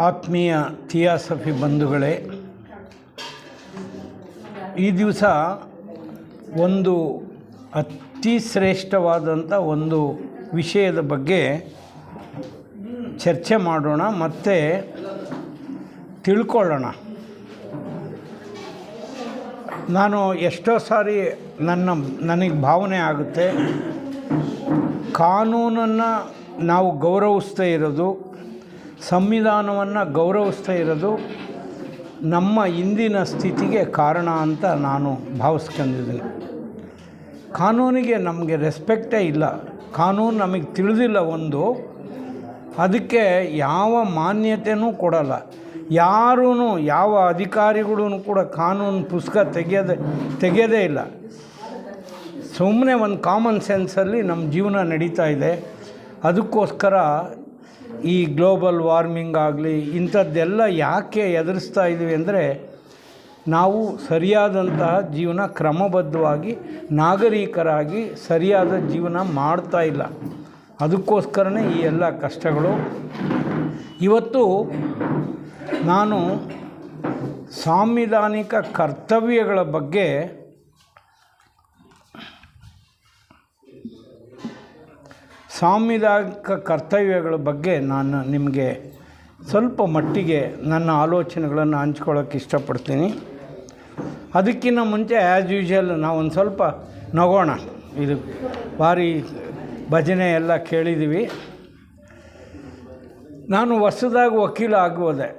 ಆತ್ಮೀಯ ಥಿಯಾಸಫಿ ಬಂಧುಗಳೇ, ಈ ದಿವಸ ಒಂದು ಅತಿ ಶ್ರೇಷ್ಠವಾದಂಥ ಒಂದು ವಿಷಯದ ಬಗ್ಗೆ ಚರ್ಚೆ ಮಾಡೋಣ ಮತ್ತು ತಿಳ್ಕೊಳ್ಳೋಣ. ನಾನು ಎಷ್ಟೋ ಸಾರಿ ನನಗೆ ಭಾವನೆ ಆಗುತ್ತೆ, ಕಾನೂನನ್ನು ನಾವು ಗೌರವಿಸ್ತಾ ಇರೋದು, ಸಂವಿಧಾನವನ್ನು ಗೌರವಿಸ್ತಾ ಇರೋದು ನಮ್ಮ ಇಂದಿನ ಸ್ಥಿತಿಗೆ ಕಾರಣ ಅಂತ ನಾನು ಭಾವಿಸ್ಕೊಂಡಿದ್ದೀನಿ. ಕಾನೂನಿಗೆ ನಮಗೆ ರೆಸ್ಪೆಕ್ಟೇ ಇಲ್ಲ, ಕಾನೂನು ನಮಗೆ ತಿಳಿದಿಲ್ಲ. ಒಂದು ಅದಕ್ಕೆ ಯಾವ ಮಾನ್ಯತೆಯೂ ಕೊಡಲ್ಲ. ಯಾರೂ ಯಾವ ಅಧಿಕಾರಿಗಳೂ ಕೂಡ ಕಾನೂನು ಪುಸ್ತಕ ತೆಗೆಯೋದೇ ಇಲ್ಲ. ಸುಮ್ಮನೆ ಒಂದು ಕಾಮನ್ ಸೆನ್ಸಲ್ಲಿ ನಮ್ಮ ಜೀವನ ನಡೀತಾ ಇದೆ. ಅದಕ್ಕೋಸ್ಕರ ಈ ಗ್ಲೋಬಲ್ ವಾರ್ಮಿಂಗ್ ಆಗಲಿ ಇಂಥದ್ದೆಲ್ಲ ಯಾಕೆ ಎದುರಿಸ್ತಾ ಇದ್ದೀವಿ ಅಂದರೆ, ನಾವು ಸರಿಯಾದಂತಹ ಜೀವನ ಕ್ರಮಬದ್ಧವಾಗಿ ನಾಗರಿಕರಾಗಿ ಸರಿಯಾದ ಜೀವನ ಮಾಡ್ತಾ ಇಲ್ಲ. ಅದಕ್ಕೋಸ್ಕರನೇ ಈ ಎಲ್ಲ ಕಷ್ಟಗಳು. ಇವತ್ತು ನಾನು ಸಾಂವಿಧಾನಿಕ ಕರ್ತವ್ಯಗಳ ಬಗ್ಗೆ ನಾನು ನಿಮಗೆ ಸ್ವಲ್ಪ ಮಟ್ಟಿಗೆ ನನ್ನ ಆಲೋಚನೆಗಳನ್ನು ಹಂಚ್ಕೊಳ್ಳೋಕ್ಕೆ ಇಷ್ಟಪಡ್ತೀನಿ. ಅದಕ್ಕಿಂತ ಮುಂಚೆ ಆ್ಯಸ್ ಯೂಶುವಲ್ ನಾವೊಂದು ಸ್ವಲ್ಪ ನಗೋಣ. ಇದು ಭಾರಿ ಭಜನೆ ಎಲ್ಲ ಕೇಳಿದ್ದೀವಿ. ನಾನು ಹೊಸದಾಗಿ ವಕೀಲ ಆಗೋದೆ.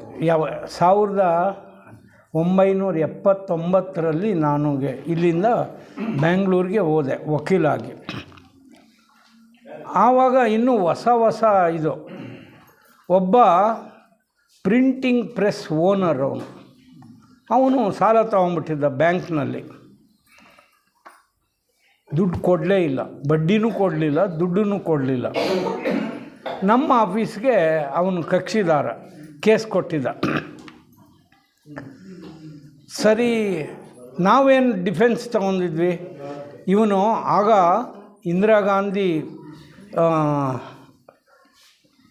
1979ರಲ್ಲಿ ನಾನು ಇಲ್ಲಿಂದ ಬೆಂಗಳೂರಿಗೆ ಹೋದೆ ವಕೀಲಾಗಿ. ಆವಾಗ ಇನ್ನೂ ಹೊಸ ಇದು. ಒಬ್ಬ ಪ್ರಿಂಟಿಂಗ್ ಪ್ರೆಸ್ ಓನರ್ ಅವನು ಸಾಲ ತೊಗೊಂಡ್ಬಿಟ್ಟಿದ್ದ ಬ್ಯಾಂಕ್ನಲ್ಲಿ. ದುಡ್ಡು ಕೊಡಲೇ ಇಲ್ಲ, ಬಡ್ಡಿನೂ ಕೊಡಲಿಲ್ಲ, ದುಡ್ಡೂ ಕೊಡಲಿಲ್ಲ. ನಮ್ಮ ಆಫೀಸ್ಗೆ ಅವನು ಕಕ್ಷಿದಾರ ಕೇಸ್ ಕೊಟ್ಟಿದ್ದ. ಸರಿ, ನಾವೇನು ಡಿಫೆನ್ಸ್ ತಗೊಂಡಿದ್ವಿ. ಇವನು ಆಗ ಇಂದಿರಾ ಗಾಂಧಿ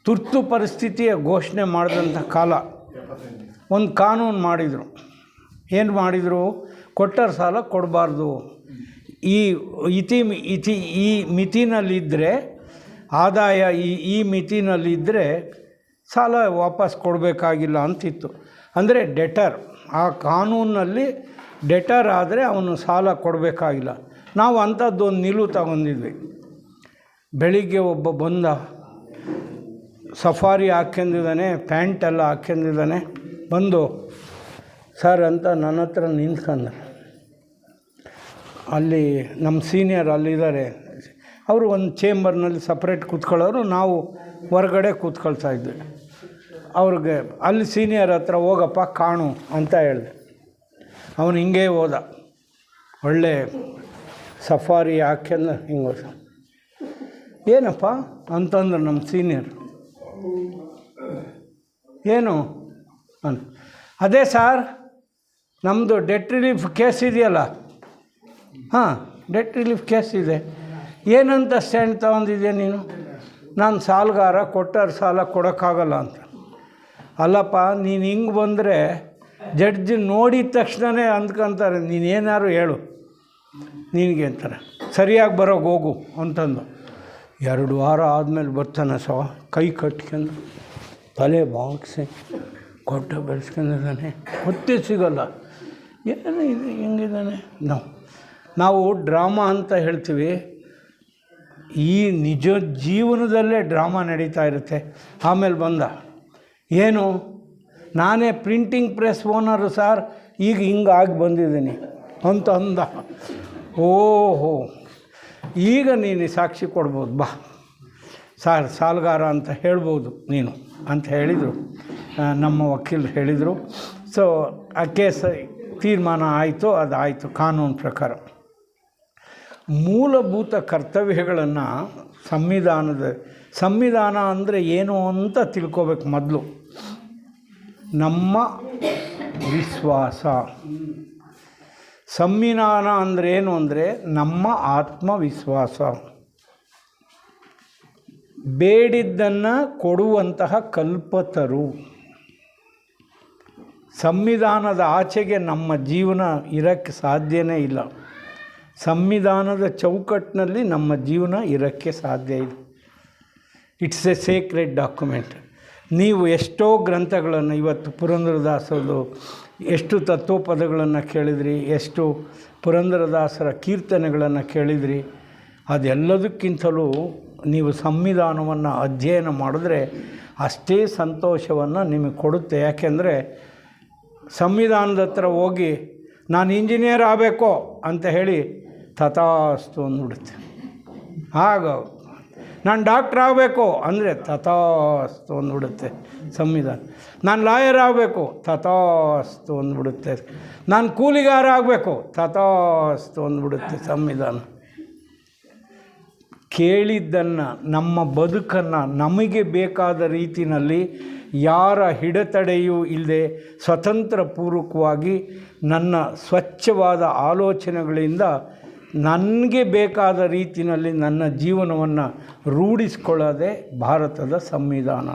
ತುರ್ತು ಪರಿಸ್ಥಿತಿಯ ಘೋಷಣೆ ಮಾಡಿದಂಥ ಕಾಲ. ಒಂದು ಕಾನೂನು ಮಾಡಿದರು. ಏನು ಮಾಡಿದರು? ಕೊಟ್ಟರ ಸಾಲ ಕೊಡಬಾರ್ದು, ಈ ಮಿತಿನಲ್ಲಿದ್ದರೆ ಆದಾಯ ಈ ಮಿತಿನಲ್ಲಿದ್ದರೆ ಸಾಲ ವಾಪಸ್ ಕೊಡಬೇಕಾಗಿಲ್ಲ ಅಂತಿತ್ತು. ಅಂದರೆ ಡೆಟರ್, ಆ ಕಾನೂನಲ್ಲಿ ಡೆಟರ್ ಆದರೆ ಅವನು ಸಾಲ ಕೊಡಬೇಕಾಗಿಲ್ಲ. ನಾವು ಅಂಥದ್ದೊಂದು ನಿಲುವು ತಗೊಂಡಿದ್ವಿ. ಬೆಳಿಗ್ಗೆ ಒಬ್ಬ ಬಂದ, ಸಫಾರಿ ಹಾಕ್ಕೊಂಡಿದ್ದಾನೆ, ಪ್ಯಾಂಟೆಲ್ಲ ಹಾಕ್ಕೊಂಡಿದ್ದಾನೆ. ಬಂದು ಸರ್ ಅಂತ ನನ್ನ ಹತ್ರ ನಿಂತ್ಕೊಂಡ. ಅಲ್ಲಿ ನಮ್ಮ ಸೀನಿಯರ್ ಅಲ್ಲಿದ್ದಾರೆ, ಅವರು ಒಂದು ಚೇಂಬರ್ನಲ್ಲಿ ಸಪ್ರೇಟ್ ಕೂತ್ಕೊಳ್ಳೋರು, ನಾವು ಹೊರಗಡೆ ಕೂತ್ಕೊಳ್ತಾಯಿದ್ವಿ. ಅವ್ರಿಗೆ ಅಲ್ಲಿ ಸೀನಿಯರ್ ಹತ್ರ ಹೋಗಪ್ಪ ಕಾಣು ಅಂತ ಹೇಳಿದೆ. ಅವನು ಹಿಂಗೇ ಹೋದ, ಒಳ್ಳೆ ಸಫಾರಿ ಹಾಕ್ಯಂದು ಹಿಂಗೆ ಹೋದ. ಏನಪ್ಪ ಅಂತಂದ್ರೆ ನಮ್ಮ ಸೀನಿಯರ್, ಏನು ಅಂತ. ಅದೇ ಸಾರ್, ನಮ್ಮದು ಡೆಟ್ ರಿಲೀಫ್ ಕೇಸ್ ಇದೆಯಲ್ಲ. ಹಾಂ, ಡೆಟ್ ರಿಲೀಫ್ ಕೇಸ್ ಇದೆ. ಏನಂತ ಸ್ಟ್ಯಾಂಡ್ ತೊಗೊಂಡಿದ್ಯಾ ನೀನು? ನಾನು ಸಾಲಗಾರ, ಕೊಟ್ಟರ ಸಾಲ ಕೊಡೋಕ್ಕಾಗಲ್ಲ ಅಂತ. ಅಲ್ಲಪ್ಪ, ನೀನು ಹಿಂಗೆ ಬಂದರೆ ಜಡ್ಜ್ ನೋಡಿದ ತಕ್ಷಣವೇ ಅಂದ್ಕೊಂತಾರೆ ನೀನೇನಾರು ಹೇಳು ನಿನಗೆ ಅಂತಾರೆ. ಸರಿಯಾಗಿ ಬರೋಗೆ ಹೋಗು ಅಂತಂದು. 2 ವಾರ ಆದಮೇಲೆ ಬರ್ತಾನೆ ಕೈ ಕಟ್ಕೊಂಡು ತಲೆ ಬಾಗಿಸಿ ಕೊಟ್ಟ ಬೆಳೆಸ್ಕೊಂಡಿದ್ದಾನೆ. ಮತ್ತೆ ಸಿಗೋಲ್ಲ. ಏನು ಇದು ಹೆಂಗಿದ್ದಾನೆ? ನಾವು ಡ್ರಾಮಾ ಅಂತ ಹೇಳ್ತೀವಿ. ಈ ನಿಜ ಜೀವನದಲ್ಲೇ ಡ್ರಾಮಾ ನಡೀತಾ ಇರುತ್ತೆ. ಆಮೇಲೆ ಬಂದ, ಏನು ನಾನೇ ಪ್ರಿಂಟಿಂಗ್ ಪ್ರೆಸ್ ಓನರು ಸಾರ್, ಈಗ ಹಿಂಗಾಗಿ ಬಂದಿದ್ದೀನಿ ಅಂತ ಅಂದ. ಓಹೋ, ಈಗ ನೀನು ಸಾಕ್ಷಿ ಕೊಡ್ಬೋದು, ಬಾ ಸಾರ್, ಸಾಲಗಾರ ಅಂತ ಹೇಳ್ಬೋದು ನೀನು ಅಂತ ಹೇಳಿದರು. ನಮ್ಮ ವಕೀಲರು ಹೇಳಿದರು. ಸೊ ಆ ಕೇಸ್ ತೀರ್ಮಾನ ಆಯಿತು. ಅದಾಯಿತು ಕಾನೂನು ಪ್ರಕಾರ. ಮೂಲಭೂತ ಕರ್ತವ್ಯಗಳನ್ನು ಸಂವಿಧಾನ ಅಂದರೆ ಏನು ಅಂತ ತಿಳ್ಕೊಬೇಕು ಮೊದಲು. ನಮ್ಮ ವಿಶ್ವಾಸ. ಸಂವಿಧಾನ ಅಂದ್ರೇನು ಅಂದರೆ ನಮ್ಮ ಆತ್ಮವಿಶ್ವಾಸ. ಬೇಡಿದ್ದನ್ನು ಕೊಡುವಂತಹ ಕಲ್ಪತರು. ಸಂವಿಧಾನದ ಆಚೆಗೆ ನಮ್ಮ ಜೀವನ ಇರೋಕ್ಕೆ ಸಾಧ್ಯವೇ ಇಲ್ಲ. ಸಂವಿಧಾನದ ಚೌಕಟ್ಟಿನಲ್ಲಿ ನಮ್ಮ ಜೀವನ ಇರೋಕ್ಕೆ ಸಾಧ್ಯ ಇದೆ. It's A Sacred document. ನೀವು ಎಷ್ಟೋ ಗ್ರಂಥಗಳನ್ನು ಇವತ್ತು ಪುರಂದರದಾಸರದು ಎಷ್ಟು ತತ್ವಪದಗಳನ್ನು ಕೇಳಿದ್ರಿ, ಎಷ್ಟು ಪುರಂದರದಾಸರ ಕೀರ್ತನೆಗಳನ್ನು ಕೇಳಿದ್ರಿ. ಅದೆಲ್ಲದಕ್ಕಿಂತಲೂ ನೀವು ಸಂವಿಧಾನವನ್ನು ಅಧ್ಯಯನ ಮಾಡಿದ್ರೆ ಅಷ್ಟೇ ಸಂತೋಷವನ್ನು ನಿಮಗೆ ಕೊಡುತ್ತೆ. ಯಾಕೆಂದರೆ ಸಂವಿಧಾನದ ಹತ್ರ ಹೋಗಿ ನಾನು ಇಂಜಿನಿಯರ್ ಆಗಬೇಕು ಅಂತ ಹೇಳಿ ತಥಾಸ್ತು ಅಂದ್ಬಿಡುತ್ತೆ. ಆಗ ನಾನು ಡಾಕ್ಟ್ರ್ ಆಗಬೇಕು ಅಂದರೆ ತಥಾಸ್ತು ಅಂದ್ಬಿಡುತ್ತೆ ಸಂವಿಧಾನ. ನಾನು ಲಾಯರ್ ಆಗಬೇಕು ತಥಾಸ್ತು ಅಂದ್ಬಿಡುತ್ತೆ. ನಾನು ಕೂಲಿಗಾರ ಆಗಬೇಕು ತಥಾಸ್ತು ಅಂದ್ಬಿಡುತ್ತೆ ಸಂವಿಧಾನ. ಕೇಳಿದ್ದನ್ನು, ನಮ್ಮ ಬದುಕನ್ನು ನಮಗೆ ಬೇಕಾದ ರೀತಿಯಲ್ಲಿ ಯಾರ ಹಿಡತಡೆಯೂ ಇಲ್ಲದೆ ಸ್ವತಂತ್ರ ಪೂರ್ವಕವಾಗಿ ನನ್ನ ಸ್ವಚ್ಛವಾದ ಆಲೋಚನೆಗಳಿಂದ ನನಗೆ ಬೇಕಾದ ರೀತಿಯಲ್ಲಿ ನನ್ನ ಜೀವನವನ್ನು ರೂಢಿಸ್ಕೊಳ್ಳೋದೇ ಭಾರತದ ಸಂವಿಧಾನ.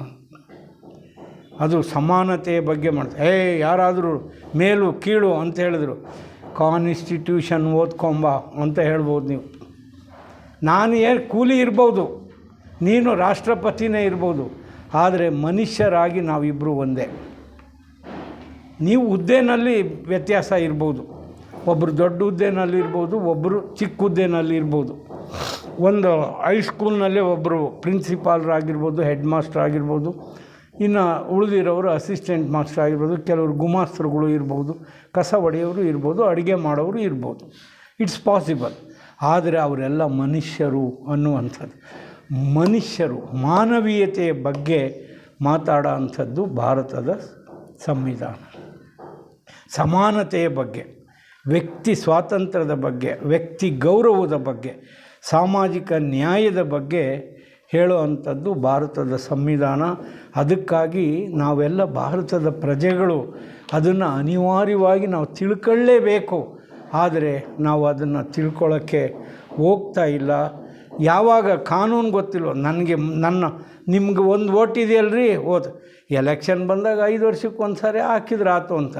ಅದು ಸಮಾನತೆಯ ಬಗ್ಗೆ ಮಾಡ್ತಾರೆ. ಯಾರಾದರೂ ಮೇಲು ಕೀಳು ಅಂತ ಹೇಳಿದ್ರು, ಕಾನ್ಸ್ಟಿಟ್ಯೂಷನ್ ಓದ್ಕೊಂಬ ಅಂತ ಹೇಳ್ಬೋದು. ನೀವು ನಾನು ಏನು ಕೂಲಿ ಇರ್ಬೋದು, ನೀನು ರಾಷ್ಟ್ರಪತಿನೇ ಇರ್ಬೋದು, ಆದರೆ ಮನುಷ್ಯರಾಗಿ ನಾವಿಬ್ಬರು ಒಂದೇ. ನೀವು ಹುದ್ದೆನಲ್ಲಿ ವ್ಯತ್ಯಾಸ ಇರ್ಬೋದು, ಒಬ್ಬರು ದೊಡ್ಡ ಹುದ್ದೆನಲ್ಲಿ ಇರ್ಬೋದು, ಒಬ್ಬರು ಚಿಕ್ಕ ಹುದ್ದೆನಲ್ಲಿ ಇರ್ಬೋದು. ಒಂದು ಹೈಸ್ಕೂಲ್ನಲ್ಲೇ ಒಬ್ಬರು ಪ್ರಿನ್ಸಿಪಾಲ್ರಾಗಿರ್ಬೋದು, ಹೆಡ್ ಮಾಸ್ಟರ್ ಆಗಿರ್ಬೋದು, ಇನ್ನು ಉಳಿದಿರೋರು ಅಸಿಸ್ಟೆಂಟ್ ಮಾಸ್ಟರ್ ಆಗಿರ್ಬೋದು, ಕೆಲವರು ಗುಮಾಸ್ತರುಗಳು ಇರ್ಬೋದು, ಕಸ ಹೊಡೆಯೋರು ಇರ್ಬೋದು, ಅಡುಗೆ ಮಾಡೋರು ಇರ್ಬೋದು. It's possible. ಆದರೆ ಅವರೆಲ್ಲ ಮನುಷ್ಯರು ಅನ್ನುವಂಥದ್ದು. ಮನುಷ್ಯರು, ಮಾನವೀಯತೆಯ ಬಗ್ಗೆ ಮಾತಾಡೋ ಅಂಥದ್ದು ಭಾರತದ ಸಂವಿಧಾನ. ಸಮಾನತೆಯ ಬಗ್ಗೆ, ವ್ಯಕ್ತಿ ಸ್ವಾತಂತ್ರ್ಯದ ಬಗ್ಗೆ, ವ್ಯಕ್ತಿ ಗೌರವದ ಬಗ್ಗೆ, ಸಾಮಾಜಿಕ ನ್ಯಾಯದ ಬಗ್ಗೆ ಹೇಳೋ ಅಂಥದ್ದು ಭಾರತದ ಸಂವಿಧಾನ. ಅದಕ್ಕಾಗಿ ನಾವೆಲ್ಲ ಭಾರತದ ಪ್ರಜೆಗಳು ಅದನ್ನು ಅನಿವಾರ್ಯವಾಗಿ ನಾವು ತಿಳ್ಕೊಳ್ಳೇಬೇಕು. ಆದರೆ ನಾವು ಅದನ್ನು ತಿಳ್ಕೊಳ್ಳೋಕ್ಕೆ ಹೋಗ್ತಾ ಇಲ್ಲ. ಯಾವಾಗ ಕಾನೂನು ಗೊತ್ತಿಲ್ವೋ, ನಿಮ್ಗೆ ಒಂದು ಓಟ್ ಇದೆಯಲ್ರಿ, ಎಲೆಕ್ಷನ್ ಬಂದಾಗ 5 ವರ್ಷಕ್ಕೆ ಒಂದು ಸಾರಿ ಹಾಕಿದ್ರೆ ಆಯ್ತು ಅಂತ.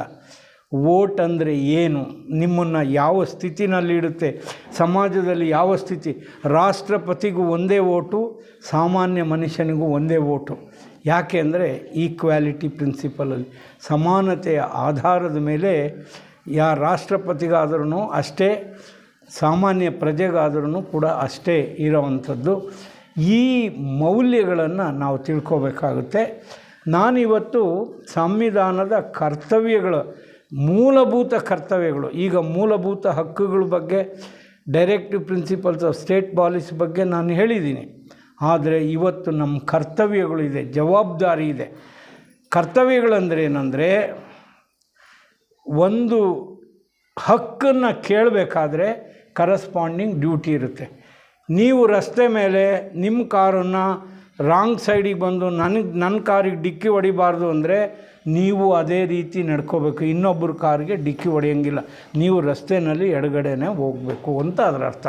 ವೋಟ್ ಅಂದರೆ ಏನು, ನಿಮ್ಮನ್ನು ಯಾವ ಸ್ಥಿತಿನಲ್ಲಿ ಇಡುತ್ತೆ, ಸಮಾಜದಲ್ಲಿ ಯಾವ ಸ್ಥಿತಿ. ರಾಷ್ಟ್ರಪತಿಗೂ ಒಂದೇ ಓಟು, ಸಾಮಾನ್ಯ ಮನುಷ್ಯನಿಗೂ ಒಂದೇ ಓಟು. ಯಾಕೆ ಅಂದರೆ ಈಕ್ವಾಲಿಟಿ ಪ್ರಿನ್ಸಿಪಲಲ್ಲಿ, ಸಮಾನತೆಯ ಆಧಾರದ ಮೇಲೆ ರಾಷ್ಟ್ರಪತಿಗಾದ್ರೂ ಅಷ್ಟೇ, ಸಾಮಾನ್ಯ ಪ್ರಜೆಗಾದ್ರೂ ಕೂಡ ಅಷ್ಟೇ ಇರೋವಂಥದ್ದು. ಈ ಮೌಲ್ಯಗಳನ್ನು ನಾವು ತಿಳ್ಕೋಬೇಕಾಗುತ್ತೆ. ನಾನಿವತ್ತು ಸಂವಿಧಾನದ ಕರ್ತವ್ಯಗಳು, ಮೂಲಭೂತ ಕರ್ತವ್ಯಗಳು, ಈಗ ಮೂಲಭೂತ ಹಕ್ಕುಗಳ ಬಗ್ಗೆ, directive principles of state policy ಬಗ್ಗೆ ನಾನು ಹೇಳಿದ್ದೀನಿ. ಆದರೆ ಇವತ್ತು ನಮ್ಮ ಕರ್ತವ್ಯಗಳಿದೆ, ಜವಾಬ್ದಾರಿ ಇದೆ. ಕರ್ತವ್ಯಗಳಂದರೆ ಏನಂದರೆ, ಒಂದು ಹಕ್ಕನ್ನು ಕೇಳಬೇಕಾದ್ರೆ ಕರಸ್ಪಾಂಡಿಂಗ್ ಡ್ಯೂಟಿ ಇರುತ್ತೆ. ನೀವು ರಸ್ತೆ ಮೇಲೆ ನಿಮ್ಮ ಕಾರನ್ನು ರಾಂಗ್ ಸೈಡಿಗೆ ಬಂದು ನನ್ನ ಕಾರಿಗೆ ಡಿಕ್ಕಿ ಹೊಡಿಬಾರ್ದು ಅಂದರೆ ನೀವು ಅದೇ ರೀತಿ ನಡ್ಕೋಬೇಕು. ಇನ್ನೊಬ್ಬರ ಕಾರಿಗೆ ಡಿಕ್ಕಿ ಹೊಡೆಯೋಂಗಿಲ್ಲ. ನೀವು ರಸ್ತೆಯಲ್ಲಿ ಎಡಗಡೆನೇ ಹೋಗಬೇಕು ಅಂತ ಅದರ ಅರ್ಥ.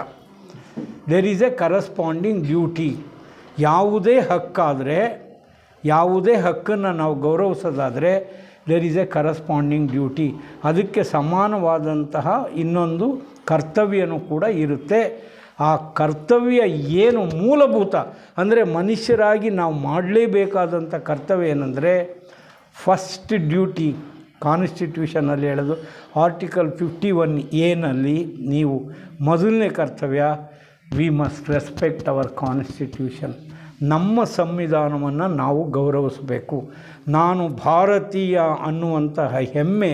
There is a corresponding duty. ಯಾವುದೇ ಹಕ್ಕಾದರೆ, ಯಾವುದೇ ಹಕ್ಕನ್ನು ನಾವು ಗೌರವಿಸೋದಾದರೆ there is a corresponding duty. ಅದಕ್ಕೆ ಸಮಾನವಾದಂತಹ ಇನ್ನೊಂದು ಕರ್ತವ್ಯನೂ ಕೂಡ ಇರುತ್ತೆ. ಆ ಕರ್ತವ್ಯ ಏನು ಮೂಲಭೂತ ಅಂದರೆ ಮನುಷ್ಯರಾಗಿ ನಾವು ಮಾಡಲೇಬೇಕಾದಂಥ ಕರ್ತವ್ಯ ಏನಂದರೆ, ಫಸ್ಟ್ ಡ್ಯೂಟಿ ಕಾನ್ಸ್ಟಿಟ್ಯೂಷನಲ್ಲಿ ಹೇಳೋದು ಆರ್ಟಿಕಲ್ 51A ನೀವು ಮೊದಲನೇ ಕರ್ತವ್ಯ, we must respect our constitution. ನಮ್ಮ ಸಂವಿಧಾನವನ್ನು ನಾವು ಗೌರವಿಸಬೇಕು. ನಾನು ಭಾರತೀಯ ಅನ್ನುವಂತಹ ಹೆಮ್ಮೆ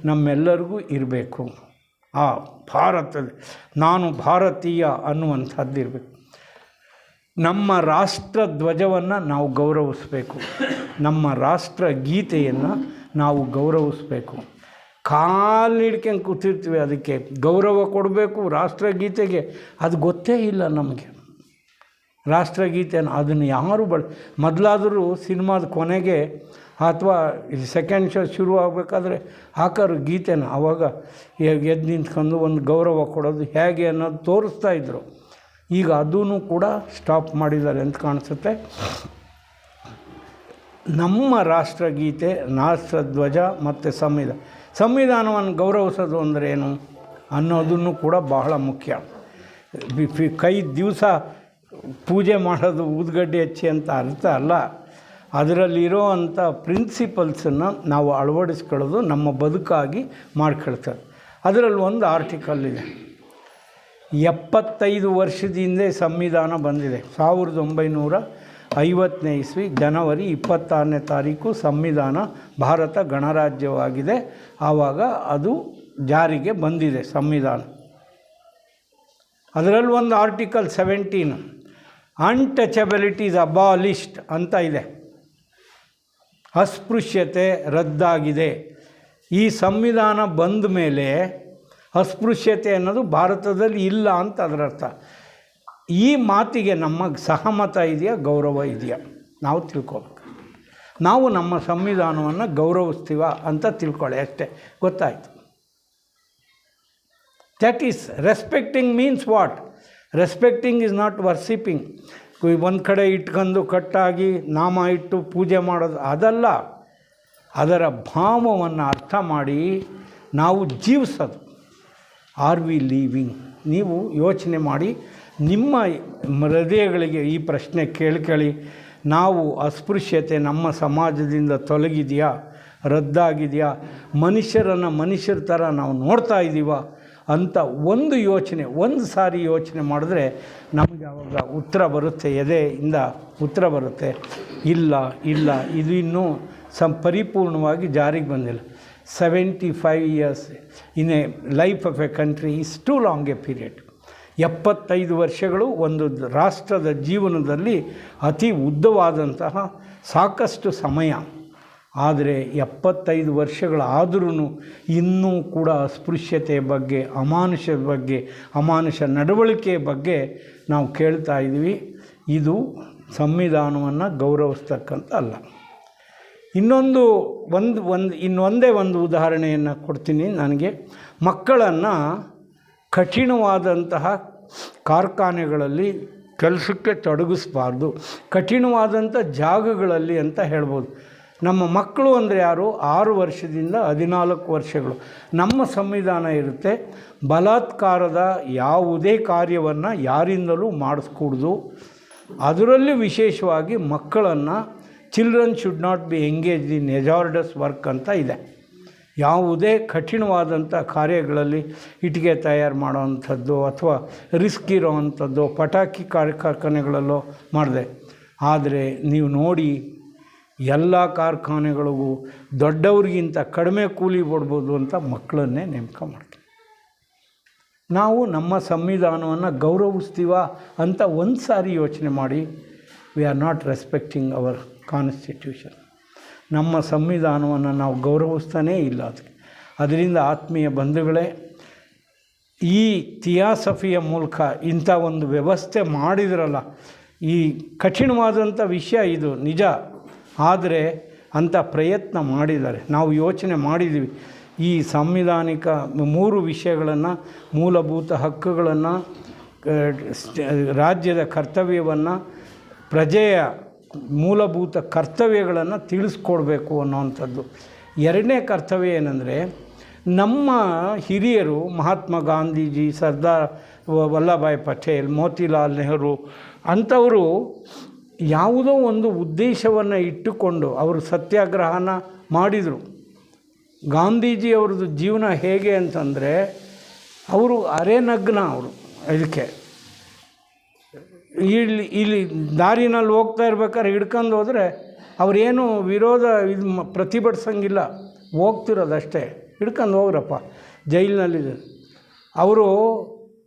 ನಮ್ಮೆಲ್ಲರಿಗೂ ಇರಬೇಕು. ಆ ಭಾರತದ ನಾನು ಭಾರತೀಯ ಅನ್ನುವಂಥದ್ದು ಇರಬೇಕು. ನಮ್ಮ ರಾಷ್ಟ್ರ ಧ್ವಜವನ್ನು ನಾವು ಗೌರವಿಸಬೇಕು. ನಮ್ಮ ರಾಷ್ಟ್ರ ಗೀತೆಯನ್ನು ನಾವು ಗೌರವಿಸಬೇಕು. ಕಾಲು ಹಿಡ್ಕೊಂಡು ಕೂತಿರ್ತೀವಿ, ಅದಕ್ಕೆ ಗೌರವ ಕೊಡಬೇಕು ರಾಷ್ಟ್ರಗೀತೆಗೆ. ಅದು ಗೊತ್ತೇ ಇಲ್ಲ ನಮಗೆ ರಾಷ್ಟ್ರಗೀತೆಯನ್ನು. ಅದನ್ನು ಯಾರು ಮೊದಲಾದರೂ ಸಿನಿಮಾದ ಕೊನೆಗೆ ಅಥವಾ ಸೆಕೆಂಡ್ ಶೋ ಶುರು ಆಗಬೇಕಾದ್ರೆ ಹಾಕೋರು ಗೀತೆನ, ಆವಾಗ ಎದ್ದು ನಿಂತ್ಕೊಂಡು ಒಂದು ಗೌರವ ಕೊಡೋದು ಹೇಗೆ ಅನ್ನೋದು ತೋರಿಸ್ತಾಯಿದ್ರು. ಈಗ ಅದೂ ಕೂಡ ಸ್ಟಾಪ್ ಮಾಡಿದ್ದಾರೆ ಅಂತ ಕಾಣಿಸುತ್ತೆ. ನಮ್ಮ ರಾಷ್ಟ್ರಗೀತೆ, ರಾಷ್ಟ್ರಧ್ವಜ ಮತ್ತು ಸಂವಿಧಾನವನ್ನು ಗೌರವಿಸೋದು ಅಂದರೆ ಏನು ಅನ್ನೋದನ್ನು ಕೂಡ ಬಹಳ ಮುಖ್ಯ. ಕೈ ದಿವಸ ಪೂಜೆ ಮಾಡೋದು ಊದುಗಡ್ಡೆ ಹಚ್ಚಿ ಅಂತ ಅರ್ಥ ಅಲ್ಲ. ಅದರಲ್ಲಿರೋ ಅಂಥ ಪ್ರಿನ್ಸಿಪಲ್ಸನ್ನು ನಾವು ಅಳವಡಿಸ್ಕೊಳ್ಳೋದು ನಮ್ಮ ಬದುಕಾಗಿ ಮಾಡ್ಕೊಳ್ತಾರೆ. ಅದರಲ್ಲಿ ಒಂದು ಆರ್ಟಿಕಲ್ ಇದೆ, 75 ವರ್ಷದ ಹಿಂದೆ ಸಂವಿಧಾನ ಬಂದಿದೆ. 1950ನೇ ಇಸ್ವಿ ಜನವರಿ 26ನೇ ತಾರೀಕು ಸಂವಿಧಾನ ಭಾರತ ಗಣರಾಜ್ಯವಾಗಿದೆ. ಆವಾಗ ಅದು ಜಾರಿಗೆ ಬಂದಿದೆ ಸಂವಿಧಾನ. ಅದರಲ್ಲಿ ಒಂದು ಆರ್ಟಿಕಲ್ 17 ಅನ್ಟಚಬಿಲಿಟಿ ಇಸ್ ಅಬಾಲಿಷ್ಡ್ ಅಂತ ಇದೆ. ಅಸ್ಪೃಶ್ಯತೆ ರದ್ದಾಗಿದೆ. ಈ ಸಂವಿಧಾನ ಬಂದ ಮೇಲೆ ಅಸ್ಪೃಶ್ಯತೆ ಅನ್ನೋದು ಭಾರತದಲ್ಲಿ ಇಲ್ಲ ಅಂತ ಅದರರ್ಥ. ಈ ಮಾತಿಗೆ ನಮ್ಮ ಸಹಮತ ಇದೆಯಾ, ಗೌರವ ಇದೆಯಾ ನಾವು ತಿಳ್ಕೊಬೇಕು. ನಾವು ನಮ್ಮ ಸಂವಿಧಾನವನ್ನು ಗೌರವಿಸ್ತೀವ ಅಂತ ತಿಳ್ಕೊಳ್ಳಿ ಅಷ್ಟೇ, ಗೊತ್ತಾಯಿತು. That is respecting means what? Respecting is not worshipping. ಒಂದು ಕಡೆ ಇಟ್ಕೊಂಡು ಕಟ್ಟಾಗಿ ನಾಮ ಇಟ್ಟು ಪೂಜೆ ಮಾಡೋದು ಅದಲ್ಲ. ಅದರ ಭಾವವನ್ನು ಅರ್ಥ ಮಾಡಿ ನಾವು ಜೀವಿಸೋದು. R V living? ನೀವು ಯೋಚನೆ ಮಾಡಿ, ನಿಮ್ಮ ಹೃದಯಗಳಿಗೆ ಈ ಪ್ರಶ್ನೆ ಕೇಳಿ. ನಾವು ಅಸ್ಪೃಶ್ಯತೆ ನಮ್ಮ ಸಮಾಜದಿಂದ ತೊಲಗಿದೆಯಾ, ರದ್ದಾಗಿದೆಯಾ, ಮನುಷ್ಯರ ಥರ ನಾವು ನೋಡ್ತಾ ಇದ್ದೀವ ಅಂತ ಒಂದು ಯೋಚನೆ, ಒಂದು ಸಾರಿ ಯೋಚನೆ ಮಾಡಿದ್ರೆ ನಮಗೆ ಆವಾಗ ಉತ್ತರ ಬರುತ್ತೆ, ಎದೆಯಿಂದ ಉತ್ತರ ಬರುತ್ತೆ. ಇಲ್ಲ ಇದು ಇನ್ನೂ ಪರಿಪೂರ್ಣವಾಗಿ ಜಾರಿಗೆ ಬಂದಿಲ್ಲ. 75 years in a life of A country is two long A period. 75 ವರ್ಷಗಳು ಒಂದು ರಾಷ್ಟ್ರದ ಜೀವನದಲ್ಲಿ ಅತಿ ಉದ್ದವಾದಂತಹ ಸಾಕಷ್ಟು ಸಮಯ. ಆದರೆ 75 ವರ್ಷಗಳಾದ್ರೂ ಇನ್ನೂ ಕೂಡ ಅಸ್ಪೃಶ್ಯತೆಯ ಬಗ್ಗೆ, ಅಮಾನುಷ ನಡವಳಿಕೆಯ ಬಗ್ಗೆ ನಾವು ಕೇಳ್ತಾ ಇದ್ದೀವಿ. ಇದು ಸಂವಿಧಾನವನ್ನು ಗೌರವಿಸ್ತಕ್ಕಂಥ ಅಲ್ಲ. ಇನ್ನೊಂದೇ ಒಂದು ಉದಾಹರಣೆಯನ್ನು ಕೊಡ್ತೀನಿ. ನನಗೆ ಮಕ್ಕಳನ್ನು ಕಠಿಣವಾದಂತಹ ಕಾರ್ಖಾನೆಗಳಲ್ಲಿ ಕೆಲಸಕ್ಕೆ ತೊಡಗಿಸ್ಬಾರ್ದು, ಕಠಿಣವಾದಂಥ ಜಾಗಗಳಲ್ಲಿ ಅಂತ ಹೇಳ್ಬೋದು. ನಮ್ಮ ಮಕ್ಕಳು ಅಂದರೆ ಯಾರು? 6 ವರ್ಷದಿಂದ 14 ವರ್ಷಗಳು. ನಮ್ಮ ಸಂವಿಧಾನ ಇರುತ್ತೆ, ಬಲಾತ್ಕಾರದ ಯಾವುದೇ ಕಾರ್ಯವನ್ನು ಯಾರಿಂದಲೂ ಮಾಡಿಸ್ಕೂಡ್ದು. ಅದರಲ್ಲಿ ವಿಶೇಷವಾಗಿ ಮಕ್ಕಳನ್ನು children should not be engaged in hazardous work ಅಂತ ಇದೆ. ಯಾವುದೇ ಕಠಿಣವಾದಂಥ ಕಾರ್ಯಗಳಲ್ಲಿ ಇಟ್ಟಿಗೆ ತಯಾರು ಮಾಡೋವಂಥದ್ದು ಅಥವಾ ರಿಸ್ಕ್ ಇರೋವಂಥದ್ದು ಪಟಾಕಿ ಕಾರ್ಖಾನೆಗಳಲ್ಲೋ ಮಾಡಿದೆ. ಆದರೆ ನೀವು ನೋಡಿ, ಎಲ್ಲ ಕಾರ್ಖಾನೆಗಳಿಗೂ ದೊಡ್ಡವ್ರಿಗಿಂತ ಕಡಿಮೆ ಕೂಲಿ ಕೊಡ್ಬೋದು ಅಂತ ಮಕ್ಕಳನ್ನೇ ನೇಮಕ ಮಾಡ್ತೀವಿ. ನಾವು ನಮ್ಮ ಸಂವಿಧಾನವನ್ನು ಗೌರವಿಸ್ತೀವ ಅಂತ ಒಂದು ಸಾರಿ ಯೋಚನೆ ಮಾಡಿ. We are not respecting our constitution. ನಮ್ಮ ಸಂವಿಧಾನವನ್ನು ನಾವು ಗೌರವಿಸ್ತಾನೇ ಇಲ್ಲ. ಅದರಿಂದ ಆತ್ಮೀಯ ಬಂಧುಗಳೇ, ಈ ಥಿಯಾಸಫಿಯ ಮೂಲಕ ಇಂಥ ಒಂದು ವ್ಯವಸ್ಥೆ ಮಾಡಿದ್ರಲ್ಲ, ಈ ಕಠಿಣವಾದಂಥ ವಿಷಯ ಇದು ನಿಜ. ಆದರೆ ಅಂಥ ಪ್ರಯತ್ನ ಮಾಡಿದ್ದಾರೆ. ನಾವು ಯೋಚನೆ ಮಾಡಿದ್ದೀವಿ, ಈ ಸಾಂವಿಧಾನಿಕ 3 ವಿಷಯಗಳನ್ನು, ಮೂಲಭೂತ ಹಕ್ಕುಗಳನ್ನು, ರಾಜ್ಯದ ಕರ್ತವ್ಯವನ್ನು, ಪ್ರಜೆಯ ಮೂಲಭೂತ ಕರ್ತವ್ಯಗಳನ್ನು ತಿಳಿಸ್ಕೊಡ್ಬೇಕು ಅನ್ನೋವಂಥದ್ದು. 2ನೇ ಕರ್ತವ್ಯ ಏನಂದರೆ, ನಮ್ಮ ಹಿರಿಯರು ಮಹಾತ್ಮ ಗಾಂಧೀಜಿ, ಸರ್ದಾರ್ ವಲ್ಲಭಾಯ್ ಪಟೇಲ್, ಮೋತಿಲಾಲ್ ನೆಹರು ಅಂಥವರು ಯಾವುದೋ ಒಂದು ಉದ್ದೇಶವನ್ನು ಇಟ್ಟುಕೊಂಡು ಅವರು ಸತ್ಯಾಗ್ರಹನ ಮಾಡಿದರು. ಗಾಂಧೀಜಿಯವ್ರದ್ದು ಜೀವನ ಹೇಗೆ ಅಂತಂದರೆ, ಅವರು ಅರೆನಗ್ನ. ಅವರು ಇದಕ್ಕೆ ಇಲ್ಲಿ ದಾರಿನಲ್ಲಿ ಹೋಗ್ತಾ ಇರ್ಬೇಕಾದ್ರೆ ಹಿಡ್ಕೊಂಡು ಹೋದರೆ ಅವರೇನು ವಿರೋಧ ಪ್ರತಿಭಟಿಸಂಗಿಲ್ಲ, ಹೋಗ್ತಿರೋದಷ್ಟೇ. ಹಿಡ್ಕೊಂಡು ಹೋಗ್ರಪ್ಪ, ಜೈಲಿನಲ್ಲಿದೆ.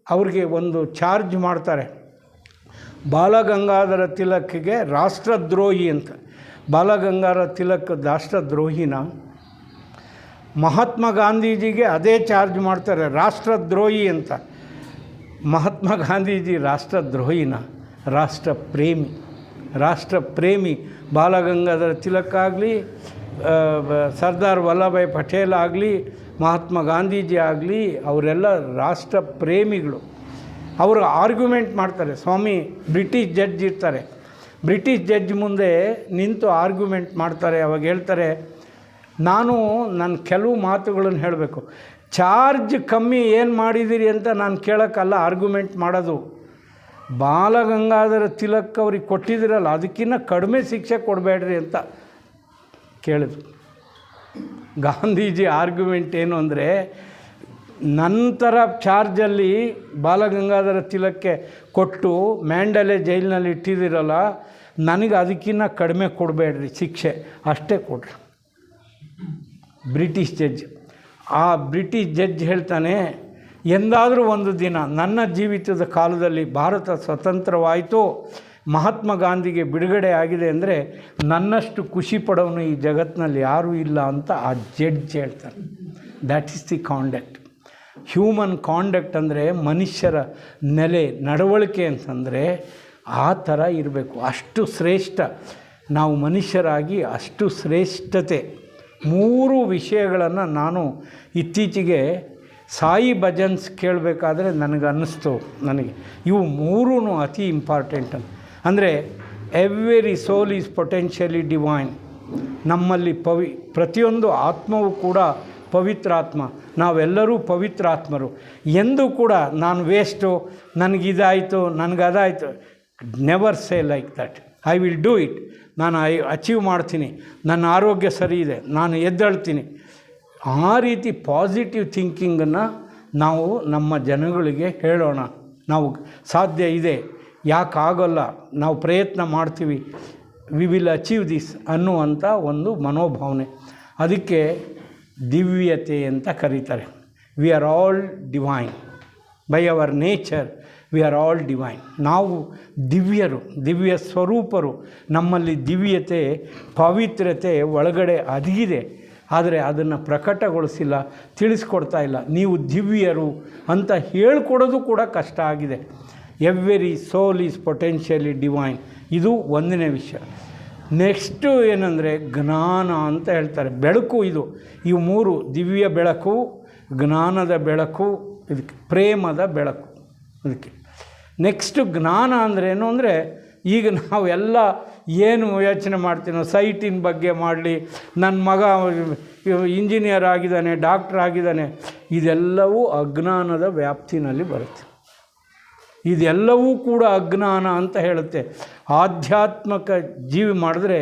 ಅವ್ರಿಗೆ ಒಂದು ಚಾರ್ಜ್ ಮಾಡ್ತಾರೆ, ಬಾಲಗಂಗಾಧರ ತಿಲಕ್ಗೆ ರಾಷ್ಟ್ರದ್ರೋಹಿ ಅಂತ. ಬಾಲಗಂಗಾಧರ ತಿಲಕ್ ರಾಷ್ಟ್ರದ್ರೋಹಿನ, ಮಹಾತ್ಮ ಗಾಂಧೀಜಿಗೆ ಅದೇ ಚಾರ್ಜ್ ಮಾಡ್ತಾರೆ, ರಾಷ್ಟ್ರದ್ರೋಹಿ ಅಂತ. ಮಹಾತ್ಮ ಗಾಂಧೀಜಿ ರಾಷ್ಟ್ರದ್ರೋಹಿನ? ರಾಷ್ಟ್ರಪ್ರೇಮಿ ಬಾಲಗಂಗಾಧರ ತಿಲಕ್ ಆಗಲಿ, ಸರ್ದಾರ್ ವಲ್ಲಭಾಯ್ ಪಟೇಲ್ ಆಗಲಿ, ಮಹಾತ್ಮ ಗಾಂಧೀಜಿ ಆಗಲಿ, ಅವರೆಲ್ಲ ರಾಷ್ಟ್ರಪ್ರೇಮಿಗಳು. ಅವರು ಆರ್ಗ್ಯುಮೆಂಟ್ ಮಾಡ್ತಾರೆ. ಸ್ವಾಮಿ ಬ್ರಿಟಿಷ್ ಜಡ್ಜ್ ಇರ್ತಾರೆ, ಬ್ರಿಟಿಷ್ ಜಡ್ಜ್ ಮುಂದೆ ನಿಂತು ಆರ್ಗ್ಯುಮೆಂಟ್ ಮಾಡ್ತಾರೆ. ಅವಾಗ ಹೇಳ್ತಾರೆ, ನಾನು ನನ್ನ ಕೆಲವು ಮಾತುಗಳನ್ನು ಹೇಳಬೇಕು, ಚಾರ್ಜ್ ಕಮ್ಮಿ ಏನು ಮಾಡಿದ್ದೀರಿ ಅಂತ ನಾನು ಕೇಳೋಕ್ಕಲ್ಲ ಆರ್ಗ್ಯುಮೆಂಟ್ ಮಾಡೋದು. ಬಾಲಗಂಗಾಧರ ತಿಲಕ್ ಅವ್ರಿಗೆ ಕೊಟ್ಟಿದ್ದೀರಲ್ಲ ಅದಕ್ಕಿಂತ ಕಡಿಮೆ ಶಿಕ್ಷೆ ಕೊಡಬೇಡ್ರಿ ಅಂತ ಕೇಳಿದ್ರು. ಗಾಂಧೀಜಿ ಆರ್ಗ್ಯುಮೆಂಟ್ ಏನು ಅಂದರೆ, ನಂತರ ಚಾರ್ಜಲ್ಲಿ ಬಾಲಗಂಗಾಧರ ತಿಲಕ್ಕೆ ಕೊಟ್ಟು ಮ್ಯಾಂಡಲೆ ಜೈಲಿನಲ್ಲಿ ಇಟ್ಟಿದ್ದೀರಲ್ಲ, ನನಗೆ ಅದಕ್ಕಿಂತ ಕಡಿಮೆ ಕೊಡಬೇಡ್ರಿ ಶಿಕ್ಷೆ, ಅಷ್ಟೇ ಕೊಡ್ರಿ. ಬ್ರಿಟಿಷ್ ಜಡ್ಜ್, ಆ ಬ್ರಿಟಿಷ್ ಜಡ್ಜ್ ಹೇಳ್ತಾನೆ, ಎಂದಾದರೂ ಒಂದು ದಿನ ನನ್ನ ಜೀವಿತದ ಕಾಲದಲ್ಲಿ ಭಾರತ ಸ್ವತಂತ್ರವಾಯಿತು, ಮಹಾತ್ಮ ಗಾಂಧಿಗೆ ಬಿಡುಗಡೆ ಆಗಿದೆ ಅಂದರೆ ನನ್ನಷ್ಟು ಖುಷಿ ಪಡೋನು ಈ ಜಗತ್ತಿನಲ್ಲಿ ಯಾರೂ ಇಲ್ಲ ಅಂತ ಆ ಜಡ್ಜ್ ಹೇಳ್ತಾನೆ. That is the conduct. Human conduct ಅಂದರೆ ಮನುಷ್ಯರ ನೆಲೆ, ನಡವಳಿಕೆ ಅಂತಂದರೆ ಆ ಥರ ಇರಬೇಕು. ಅಷ್ಟು ಶ್ರೇಷ್ಠ ನಾವು ಮನುಷ್ಯರಾಗಿ, ಅಷ್ಟು ಶ್ರೇಷ್ಠತೆ. 3 ವಿಷಯಗಳನ್ನು ನಾನು ಇತ್ತೀಚೆಗೆ ಸಾಯಿ ಭಜನ್ಸ್ ಕೇಳಬೇಕಾದ್ರೆ ನನಗನ್ನಿಸ್ತು, ನನಗೆ ಇವು 3 ಅತಿ ಇಂಪಾರ್ಟೆಂಟ್ ಅಂತ. ಅಂದರೆ every soul is potentially divine. ನಮ್ಮಲ್ಲಿ ಪ್ರತಿಯೊಂದು ಆತ್ಮವೂ ಕೂಡ ಪವಿತ್ರಾತ್ಮ, ನಾವೆಲ್ಲರೂ ಪವಿತ್ರಾತ್ಮರು. ಎಂದೂ ಕೂಡ ನಾನು ವೇಸ್ಟು, ನನಗಿದಾಯಿತು, ನನಗದಾಯಿತು, never say like that. I will do it, ನಾನು ಅಚೀವ್ ಮಾಡ್ತೀನಿ, ನನ್ನ ಆರೋಗ್ಯ ಸರಿ ಇದೆ, ನಾನು ಎದ್ದೇಳ್ತೀನಿ. ಆ ರೀತಿ ಪಾಸಿಟಿವ್ ಥಿಂಕಿಂಗನ್ನು ನಾವು ನಮ್ಮ ಜನಗಳಿಗೆ ಹೇಳೋಣ. ನಾವು ಸಾಧ್ಯ ಇದೆ, ಯಾಕಾಗಲ್ಲ, ನಾವು ಪ್ರಯತ್ನ ಮಾಡ್ತೀವಿ, ವಿ ವಿಲ್ ಅಚೀವ್ ದಿಸ್ ಅನ್ನುವಂಥ ಒಂದು ಮನೋಭಾವನೆ. ಅದಕ್ಕೆ ದಿವ್ಯತೆ ಅಂತ ಕರೀತಾರೆ. We are all divine by our nature, we are all divine. ನಾವು ದಿವ್ಯರು, ದಿವ್ಯ ಸ್ವರೂಪರು. ನಮ್ಮಲ್ಲಿ ದಿವ್ಯತೆ, ಪವಿತ್ರತೆ ಒಳಗಡೆ ಅಡಗಿದೆ, ಆದರೆ ಅದನ್ನು ಪ್ರಕಟಗೊಳಿಸಿಲ್ಲ, ತಿಳಿಸ್ಕೊಡ್ತಾ ಇಲ್ಲ. ನೀವು ದಿವ್ಯರು ಅಂತ ಹೇಳ್ಕೊಡೋದು ಕೂಡ ಕಷ್ಟ ಆಗಿದೆ. Every soul is potentially divine. ಇದು 1ನೇ ವಿಷಯ. ನೆಕ್ಸ್ಟು ಏನಂದರೆ ಜ್ಞಾನ ಅಂತ ಹೇಳ್ತಾರೆ. ಬೆಳಕು ಇದು. ಇವು 3: ದಿವ್ಯ ಬೆಳಕು, ಜ್ಞಾನದ ಬೆಳಕು, ಇದಕ್ಕೆ ಪ್ರೇಮದ ಬೆಳಕು. ಅದಕ್ಕೆ ನೆಕ್ಸ್ಟು ಜ್ಞಾನ ಅಂದ್ರೇನು ಅಂದರೆ, ಈಗ ನಾವೆಲ್ಲ ಏನು ಯೋಚನೆ ಮಾಡ್ತೀನೋ, ಸೈಟಿನ ಬಗ್ಗೆ ಮಾಡಲಿ, ನನ್ನ ಮಗ ಇಂಜಿನಿಯರ್ ಆಗಿದ್ದಾನೆ, ಡಾಕ್ಟ್ರ್ ಆಗಿದ್ದಾನೆ, ಇದೆಲ್ಲವೂ ಅಜ್ಞಾನದ ವ್ಯಾಪ್ತಿನಲ್ಲಿ ಬರುತ್ತೆ. ಇದೆಲ್ಲವೂ ಕೂಡ ಅಜ್ಞಾನ ಅಂತ ಹೇಳುತ್ತೆ. ಆಧ್ಯಾತ್ಮಿಕ ಜೀವಿ ಮಾಡಿದ್ರೆ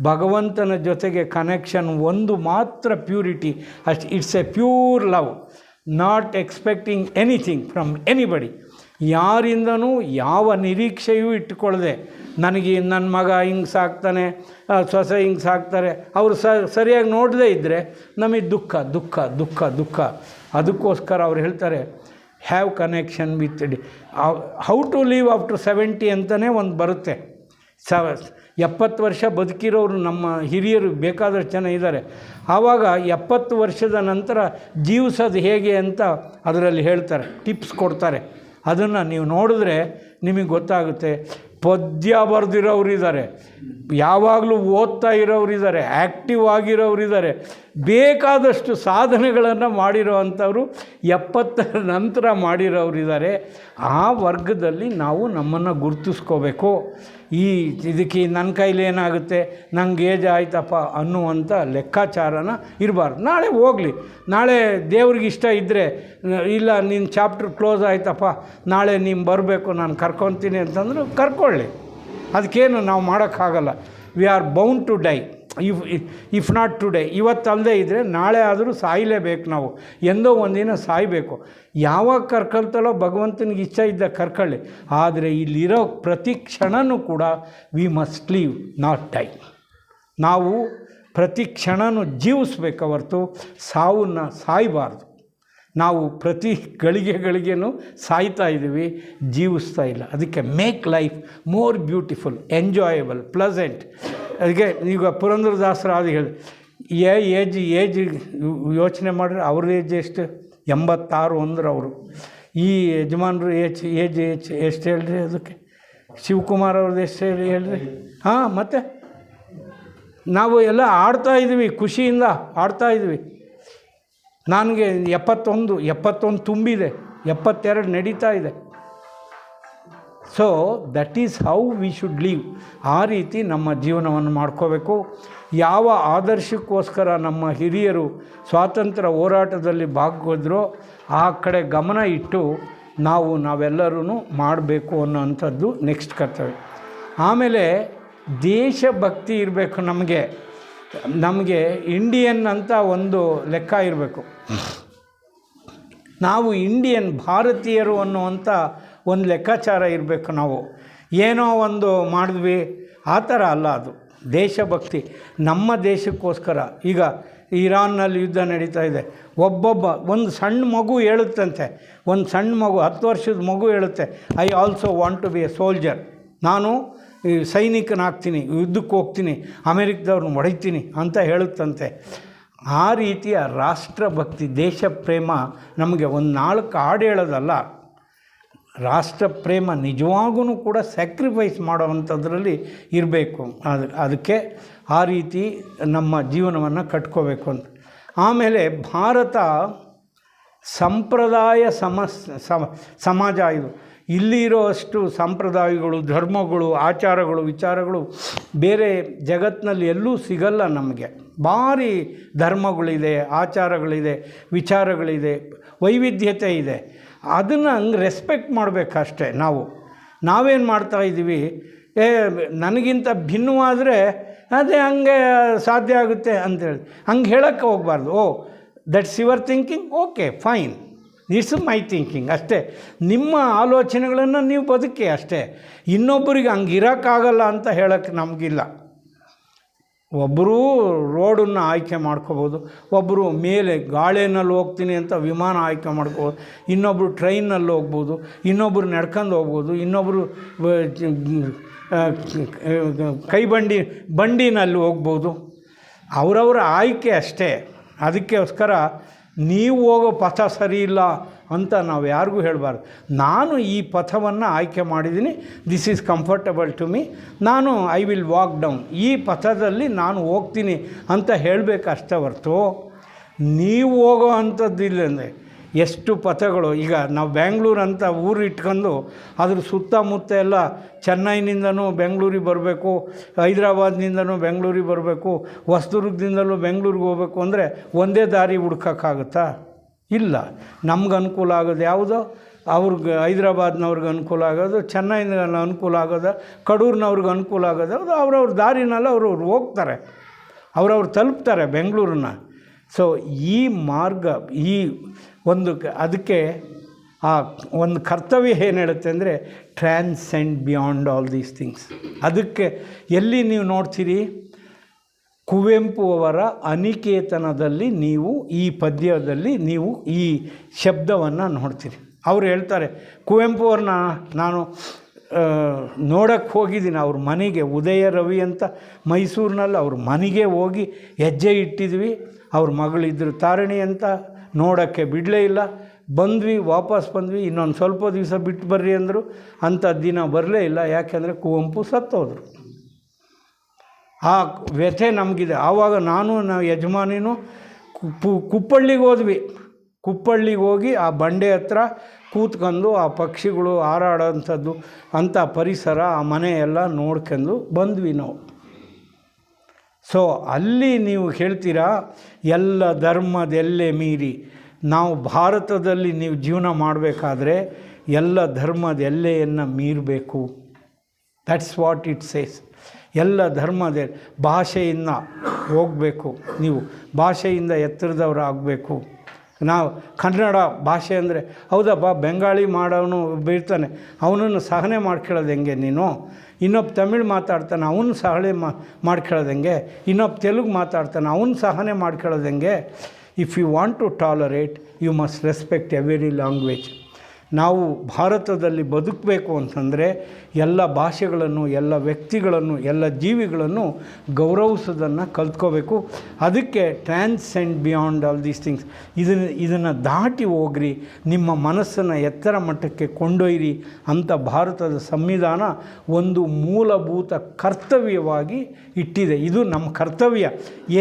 ಭಗವಂತನ ಜೊತೆಗೆ ಕನೆಕ್ಷನ್ ಒಂದು ಮಾತ್ರ, ಪ್ಯೂರಿಟಿ ಅಷ್ಟು. It's a pure love, not expecting anything from anybody. ಯಾರಿಂದನೂ ಯಾವ ನಿರೀಕ್ಷೆಯೂ ಇಟ್ಟುಕೊಳ್ಳದೆ, ನನಗೆ ನನ್ನ ಮಗ ಹಿಂಗೆ ಸಾಕ್ತಾನೆ, ಸೊಸೆ ಹಿಂಗೆ ಸಾಕ್ತಾರೆ, ಅವರು ಸರಿಯಾಗಿ ನೋಡದೇ ಇದ್ದರೆ ನಮಗೆ ದುಃಖ ದುಃಖ ದುಃಖ ದುಃಖ. ಅದಕ್ಕೋಸ್ಕರ ಅವ್ರು ಹೇಳ್ತಾರೆ, have connection with how to live after 70 ಅಂತಲೇ ಒಂದು ಬರುತ್ತೆ. 70 ವರ್ಷ ಬದುಕಿರೋರು ನಮ್ಮ ಹಿರಿಯರು ಬೇಕಾದಷ್ಟು ಜನ ಇದ್ದಾರೆ. ಆವಾಗ 70 ವರ್ಷದ ನಂತರ ಜೀವಿಸೋದು ಹೇಗೆ ಅಂತ ಅದರಲ್ಲಿ ಹೇಳ್ತಾರೆ, ಟಿಪ್ಸ್ ಕೊಡ್ತಾರೆ. ಅದನ್ನು ನೀವು ನೋಡಿದ್ರೆ ನಿಮಗೆ ಗೊತ್ತಾಗುತ್ತೆ. ಪದ್ಯ ಬರೆದಿರೋರಿದ್ದಾರೆ, ಯಾವಾಗಲೂ ಓದ್ತಾ ಇರೋರಿದ್ದಾರೆ, ಆ್ಯಕ್ಟಿವ್ ಆಗಿರೋರಿದ್ದಾರೆ, ಬೇಕಾದಷ್ಟು ಸಾಧನೆಗಳನ್ನು ಮಾಡಿರೋ ಅಂಥವರು 70 ನಂತರ ಮಾಡಿರೋರಿದ್ದಾರೆ. ಆ ವರ್ಗದಲ್ಲಿ ನಾವು ನಮ್ಮನ್ನು ಗುರುತಿಸ್ಕೋಬೇಕು. ಇದಕ್ಕೆ ನನ್ನ ಕೈಲಿ ಏನಾಗುತ್ತೆ, ನಂಗೆ ಏಜ್ ಆಯ್ತಪ್ಪ ಅನ್ನುವಂಥ ಲೆಕ್ಕಾಚಾರನ ಇರಬಾರ್ದು. ನಾಳೆ ಹೋಗಲಿ, ನಾಳೆ ದೇವ್ರಿಗೆ ಇಷ್ಟ ಇದ್ದರೆ, ಇಲ್ಲ ನಿನ್ನ ಚಾಪ್ಟರ್ ಕ್ಲೋಸ್ ಆಯ್ತಪ್ಪ, ನಾಳೆ ನೀನು ಬರಬೇಕು, ನಾನು ಕರ್ಕೊತೀನಿ ಅಂತಂದ್ರೆ ಕರ್ಕೊಳ್ಳಿ. ಅದಕ್ಕೇನು ನಾವು ಮಾಡೋಕ್ಕಾಗಲ್ಲ. We are bound to die. If not today, ಇವತ್ತಲ್ಲದೆ ಇದ್ದರೆ ನಾಳೆ ಆದರೂ ಸಾಯಲೇಬೇಕು. ನಾವು ಎಂದೋ ಒಂದಿನ ಸಾಯಬೇಕು. ಯಾವಾಗ ಕರ್ಕೊಳ್ತಾಳೋ ಭಗವಂತನಿಗೆ ಇಚ್ಛೆ ಇದ್ದ ಕರ್ಕೊಳ್ಳಿ. ಆದರೆ ಇಲ್ಲಿರೋ ಪ್ರತಿ ಕ್ಷಣವೂ ಕೂಡ we must leave, not dye. ನಾವು ಪ್ರತಿ ಕ್ಷಣವೂ ಜೀವಿಸ್ಬೇಕು ಹೊರತು ಸಾವನ್ನು ಸಾಯಬಾರ್ದು. ನಾವು ಪ್ರತಿ ಗಳಿಗೆನೂ ಸಾಯ್ತಾ ಇದ್ದೀವಿ, ಜೀವಿಸ್ತಾ ಇಲ್ಲ. ಅದಕ್ಕೆ make life more beautiful, enjoyable, pleasant. ಅದಕ್ಕೆ ಈಗ ಪುರಂದರದಾಸರು ಅದು ಹೇಳಿ, ಏಜ್ ಯೋಚನೆ ಮಾಡಿದ್ರೆ ಅವ್ರ ಏಜ್ ಎಷ್ಟು? 86 ಅಂದ್ರೆ ಅವರು. ಈ ಯಜಮಾನ್ರು ಏಜ್ ಎಷ್ಟು ಹೇಳ್ರಿ? ಅದಕ್ಕೆ ಶಿವಕುಮಾರ್ ಅವ್ರದ್ದು ಎಷ್ಟು ಹೇಳ್ರಿ? ಹಾಂ, ಮತ್ತು ನಾವು ಎಲ್ಲ ಆಡ್ತಾಯಿದ್ವಿ, ಖುಷಿಯಿಂದ ಆಡ್ತಾಯಿದ್ವಿ. ನನಗೆ 71 ತುಂಬಿದೆ, 72 ನಡೀತಾ ಇದೆ. So that is how we should leave. ಆ ರೀತಿ ನಮ್ಮ ಜೀವನವನ್ನು ಮಾಡ್ಕೋಬೇಕು. ಯಾವ ಆದರ್ಶಕ್ಕೋಸ್ಕರ ನಮ್ಮ ಹಿರಿಯರು ಸ್ವಾತಂತ್ರ್ಯ ಹೋರಾಟದಲ್ಲಿ ಭಾಗವಹಿಸಿದ್ರೋ ಆ ಕಡೆ ಗಮನ ಇಟ್ಟು ನಾವೆಲ್ಲರೂ ಮಾಡಬೇಕು ಅನ್ನೋವಂಥದ್ದು ನೆಕ್ಸ್ಟ್ ಕರ್ತವ್ಯ. ಆಮೇಲೆ ದೇಶಭಕ್ತಿ ಇರಬೇಕು. ನಮಗೆ ಇಂಡಿಯನ್ ಅಂತ ಒಂದು ಲೆಕ್ಕ ಇರಬೇಕು. ನಾವು ಇಂಡಿಯನ್ ಭಾರತೀಯರು ಅನ್ನುವಂಥ ಒಂದು ಲೆಕ್ಕಾಚಾರ ಇರಬೇಕು. ನಾವು ಏನೋ ಒಂದು ಮಾಡಿದ್ವಿ ಆ ಥರ ಅಲ್ಲ. ಅದು ದೇಶಭಕ್ತಿ. ನಮ್ಮ ದೇಶಕ್ಕೋಸ್ಕರ. ಈಗ ಇರಾನ್ನಲ್ಲಿ ಯುದ್ಧ ನಡೀತಾ ಇದೆ. ಒಂದು ಸಣ್ಣ ಮಗು ಹೇಳುತ್ತಂತೆ, ಒಂದು ಸಣ್ಣ ಮಗು 10 ವರ್ಷದ ಮಗು ಹೇಳುತ್ತೆ, I also want to be a soldier. ನಾನು ಸೈನಿಕನಾಗ್ತೀನಿ, ಯುದ್ಧಕ್ಕೆ ಹೋಗ್ತೀನಿ, ಅಮೇರಿಕದವ್ರನ್ನ ಹೊಡಿತೀನಿ ಅಂತ ಹೇಳುತ್ತಂತೆ. ಆ ರೀತಿಯ ರಾಷ್ಟ್ರಭಕ್ತಿ, ದೇಶ ಪ್ರೇಮ ನಮಗೆ ಒಂದು 4 ಹಾಡು ಹೇಳೋದಲ್ಲ. ರಾಷ್ಟ್ರ ಪ್ರೇಮ ನಿಜವಾಗೂ ಕೂಡ ಸ್ಯಾಕ್ರಿಫೈಸ್ ಮಾಡೋವಂಥದ್ರಲ್ಲಿ ಇರಬೇಕು. ಅದಕ್ಕೆ ಆ ರೀತಿ ನಮ್ಮ ಜೀವನವನ್ನು ಕಟ್ಕೋಬೇಕು ಅಂತ. ಆಮೇಲೆ ಭಾರತ ಸಂಪ್ರದಾಯ ಸಮಾಜ. ಇಲ್ಲಿರೋ ಅಷ್ಟು ಸಂಪ್ರದಾಯಗಳು, ಧರ್ಮಗಳು, ಆಚಾರಗಳು, ವಿಚಾರಗಳು ಬೇರೆ ಜಗತ್ತಿನಲ್ಲಿ ಎಲ್ಲೂ ಸಿಗಲ್ಲ ನಮಗೆ. ಭಾರಿ ಧರ್ಮಗಳಿದೆ, ಆಚಾರಗಳಿದೆ, ವಿಚಾರಗಳಿದೆ, ವೈವಿಧ್ಯತೆ ಇದೆ. ಅದನ್ನು ಹಂಗೆ ರೆಸ್ಪೆಕ್ಟ್ ಮಾಡಬೇಕಷ್ಟೆ. ನಾವೇನು ಮಾಡ್ತಾಯಿದ್ದೀವಿ, ನನಗಿಂತ ಭಿನ್ನವಾದರೆ ಅದೇ ಹಂಗೆ ಸಾಧ್ಯ ಆಗುತ್ತೆ ಅಂತೇಳಿ ಹಂಗೆ ಹೇಳೋಕ್ಕೆ ಹೋಗಬಾರ್ದು. That's your thinking, okay fine, this my thinking ಅಷ್ಟೇ. ನಿಮ್ಮ ಆಲೋಚನೆಗಳನ್ನು ನೀವು ಬದುಕಿ ಅಷ್ಟೇ. ಇನ್ನೊಬ್ಬರಿಗೆ ಹಂಗೆ ಇರೋಕ್ಕಾಗಲ್ಲ ಅಂತ ಹೇಳೋಕ್ಕೆ ನಮಗಿಲ್ಲ. ಒಬ್ಬರು ರೋಡನ್ನು ಆಯ್ಕೆ ಮಾಡ್ಕೋಬೋದು, ಒಬ್ಬರು ಮೇಲೆ ಗಾಳಿನಲ್ಲಿ ಹೋಗ್ತೀನಿ ಅಂತ ವಿಮಾನ ಆಯ್ಕೆ ಮಾಡ್ಕೋಬೋದು, ಇನ್ನೊಬ್ಬರು ಟ್ರೈನಲ್ಲಿ ಹೋಗ್ಬೋದು, ಇನ್ನೊಬ್ಬರು ನಡ್ಕೊಂಡು ಹೋಗ್ಬೋದು, ಇನ್ನೊಬ್ಬರು ಬಂಡಿನಲ್ಲಿ ಹೋಗ್ಬೋದು. ಅವರವರ ಆಯ್ಕೆ ಅಷ್ಟೇ. ಅದಕ್ಕೋಸ್ಕರ ನೀವು ಹೋಗೋ ಪಥ ಸರಿ ಇಲ್ಲ ಅಂತ ನಾವು ಯಾರಿಗೂ ಹೇಳಬಾರ್ದು. ನಾನು ಈ ಪಥವನ್ನು ಆಯ್ಕೆ ಮಾಡಿದ್ದೀನಿ, this is comfortable to me, I will walk down, ಈ ಪಥದಲ್ಲಿ ನಾನು ಹೋಗ್ತೀನಿ ಅಂತ ಹೇಳಬೇಕಷ್ಟೇ ಹೊರತು ನೀವು ಹೋಗೋ ಅಂಥದ್ದಿಲ್ಲಂದರೆ ಎಷ್ಟು ಪಥಗಳು. ಈಗ ನಾವು ಬೆಂಗಳೂರು ಅಂತ ಊರು ಇಟ್ಕೊಂಡು ಅದ್ರ ಸುತ್ತಮುತ್ತ ಎಲ್ಲ ಚೆನ್ನೈನಿಂದನೂ ಬೆಂಗಳೂರಿಗೆ ಬರಬೇಕು, ಹೈದ್ರಾಬಾದ್ನಿಂದನೂ ಬೆಂಗಳೂರಿಗೆ ಬರಬೇಕು, ಹೊಸದುರ್ಗದಿಂದಲೂ ಬೆಂಗಳೂರಿಗೆ ಹೋಗಬೇಕು ಅಂದರೆ ಒಂದೇ ದಾರಿ ಹುಡ್ಕೋಕ್ಕಾಗುತ್ತಾ? ಇಲ್ಲ. ನಮ್ಗೆ ಅನುಕೂಲ ಆಗೋದು ಯಾವುದೋ ಹೈದ್ರಾಬಾದ್ನವ್ರಿಗೆ ಅನುಕೂಲ ಆಗೋದು, ಚೆನ್ನೈನ ಅನುಕೂಲ ಆಗೋದು, ಕಡೂರಿನವ್ರಿಗೆ ಅನುಕೂಲ ಆಗೋದು, ಅವ್ರವ್ರ ದಾರಿನಲ್ಲಿ ಅವ್ರವ್ರು ಹೋಗ್ತಾರೆ, ಅವ್ರವ್ರು ತಲುಪ್ತಾರೆ ಬೆಂಗಳೂರನ್ನ. ಸೊ ಈ ಮಾರ್ಗ, ಈ ಒಂದು ಅದಕ್ಕೆ ಆ ಒಂದು ಕರ್ತವ್ಯ ಏನು ಹೇಳುತ್ತೆ ಅಂದರೆ transcend beyond all these things. ಅದಕ್ಕೆ ಎಲ್ಲಿ ನೀವು ನೋಡ್ತೀರಿ, ಕುವೆಂಪು ಅವರ ಅನಿಕೇತನದಲ್ಲಿ ನೀವು ಈ ಪದ್ಯದಲ್ಲಿ ನೀವು ಈ ಶಬ್ದವನ್ನು ನೋಡ್ತೀರಿ. ಅವರು ಹೇಳ್ತಾರೆ, ಕುವೆಂಪು ಅವ್ರನ್ನ ನಾನು ನೋಡೋಕ್ಕೆ ಹೋಗಿದ್ದೀನಿ ಅವ್ರ ಮನೆಗೆ, ಉದಯ ರವಿ ಅಂತ ಮೈಸೂರಿನಲ್ಲಿ ಅವ್ರ ಮನೆಗೆ ಹೋಗಿ ಹೆಜ್ಜೆ ಇಟ್ಟಿದ್ವಿ. ಅವ್ರ ಮಗಳಿದ್ದರು ತಾರಿಣಿ ಅಂತ, ನೋಡೋಕ್ಕೆ ಬಿಡಲೇ ಇಲ್ಲ. ವಾಪಸ್ ಬಂದ್ವಿ. ಇನ್ನೊಂದು ಸ್ವಲ್ಪ ದಿವಸ ಬಿಟ್ಟು ಬರ್ರಿ ಅಂದರು. ಅಂಥ ದಿನ ಬರಲೇ ಇಲ್ಲ. ಯಾಕೆಂದರೆ ಕುವೆಂಪು ಸತ್ತೋದ್ರು. ಆ ವ್ಯಥೆ ನಮಗಿದೆ. ಆವಾಗ ನಾವು ಯಜಮಾನಿನೂ ಕುಪ್ಪಳ್ಳಿಗೆ ಹೋದ್ವಿ. ಕುಪ್ಪಳ್ಳಿಗೆ ಹೋಗಿ ಆ ಬಂಡೆ ಹತ್ರ ಕೂತ್ಕೊಂಡು ಆ ಪಕ್ಷಿಗಳು ಹಾರಾಡೋಂಥದ್ದು ಅಂಥ ಪರಿಸರ, ಆ ಮನೆ ಎಲ್ಲ ನೋಡ್ಕೊಂಡು ಬಂದ್ವಿ ನಾವು. ಸೊ ಅಲ್ಲಿ ನೀವು ಹೇಳ್ತೀರಾ ಎಲ್ಲ ಧರ್ಮದೆಲ್ಲೆ ಮೀರಿ. ನಾವು ಭಾರತದಲ್ಲಿ ನೀವು ಜೀವನ ಮಾಡಬೇಕಾದ್ರೆ ಎಲ್ಲ ಧರ್ಮದ ಎಲ್ಲೆಯನ್ನು ಮೀರಬೇಕು. That's what it says. ಎಲ್ಲ ಧರ್ಮದ ಭಾಷೆಯಿಂದ ಹೋಗಬೇಕು. ನೀವು ಭಾಷೆಯಿಂದ ಎತ್ತರದವರು ಆಗಬೇಕು. ನಾವು ಕನ್ನಡ ಭಾಷೆ ಅಂದರೆ ಹೌದಪ್ಪ, ಬೆಂಗಾಳಿ ಮಾಡೋನು ಬೀಳ್ತಾನೆ, ಅವನನ್ನು ಸಹನೆ ಮಾಡ್ಕೊಳ್ಳೋದು ಹೆಂಗೆ ನೀನು? ಇನ್ನೊಬ್ಬ ತಮಿಳು ಮಾತಾಡ್ತಾನೆ, ಅವನು ಸಹನೆ ಮಾಡ್ಕೊಳ್ಳೋದು ಹೆಂಗೆ? ಇನ್ನೊಬ್ಬ ತೆಲುಗು ಮಾತಾಡ್ತಾನೆ, ಅವನು ಸಹನೆ ಮಾಡ್ಕೊಳ್ಳೋದು ಹೆಂಗೆ? If you want to tolerate, you must respect every language. ನಾವು ಭಾರತದಲ್ಲಿ ಬದುಕಬೇಕು ಅಂತಂದರೆ ಎಲ್ಲ ಭಾಷೆಗಳನ್ನು, ಎಲ್ಲ ವ್ಯಕ್ತಿಗಳನ್ನು, ಎಲ್ಲ ಜೀವಿಗಳನ್ನು ಗೌರವಿಸೋದನ್ನು ಕಲ್ತ್ಕೋಬೇಕು. ಅದಕ್ಕೆ transcend beyond all these things. ಇದನ್ನು ದಾಟಿ ಹೋಗ್ರಿ, ನಿಮ್ಮ ಮನಸ್ಸನ್ನು ಎತ್ತರ ಮಟ್ಟಕ್ಕೆ ಕೊಂಡೊಯ್ಯಿರಿ ಅಂತ ಭಾರತದ ಸಂವಿಧಾನ ಒಂದು ಮೂಲಭೂತ ಕರ್ತವ್ಯವಾಗಿ ಇಟ್ಟಿದೆ. ಇದು ನಮ್ಮ ಕರ್ತವ್ಯ.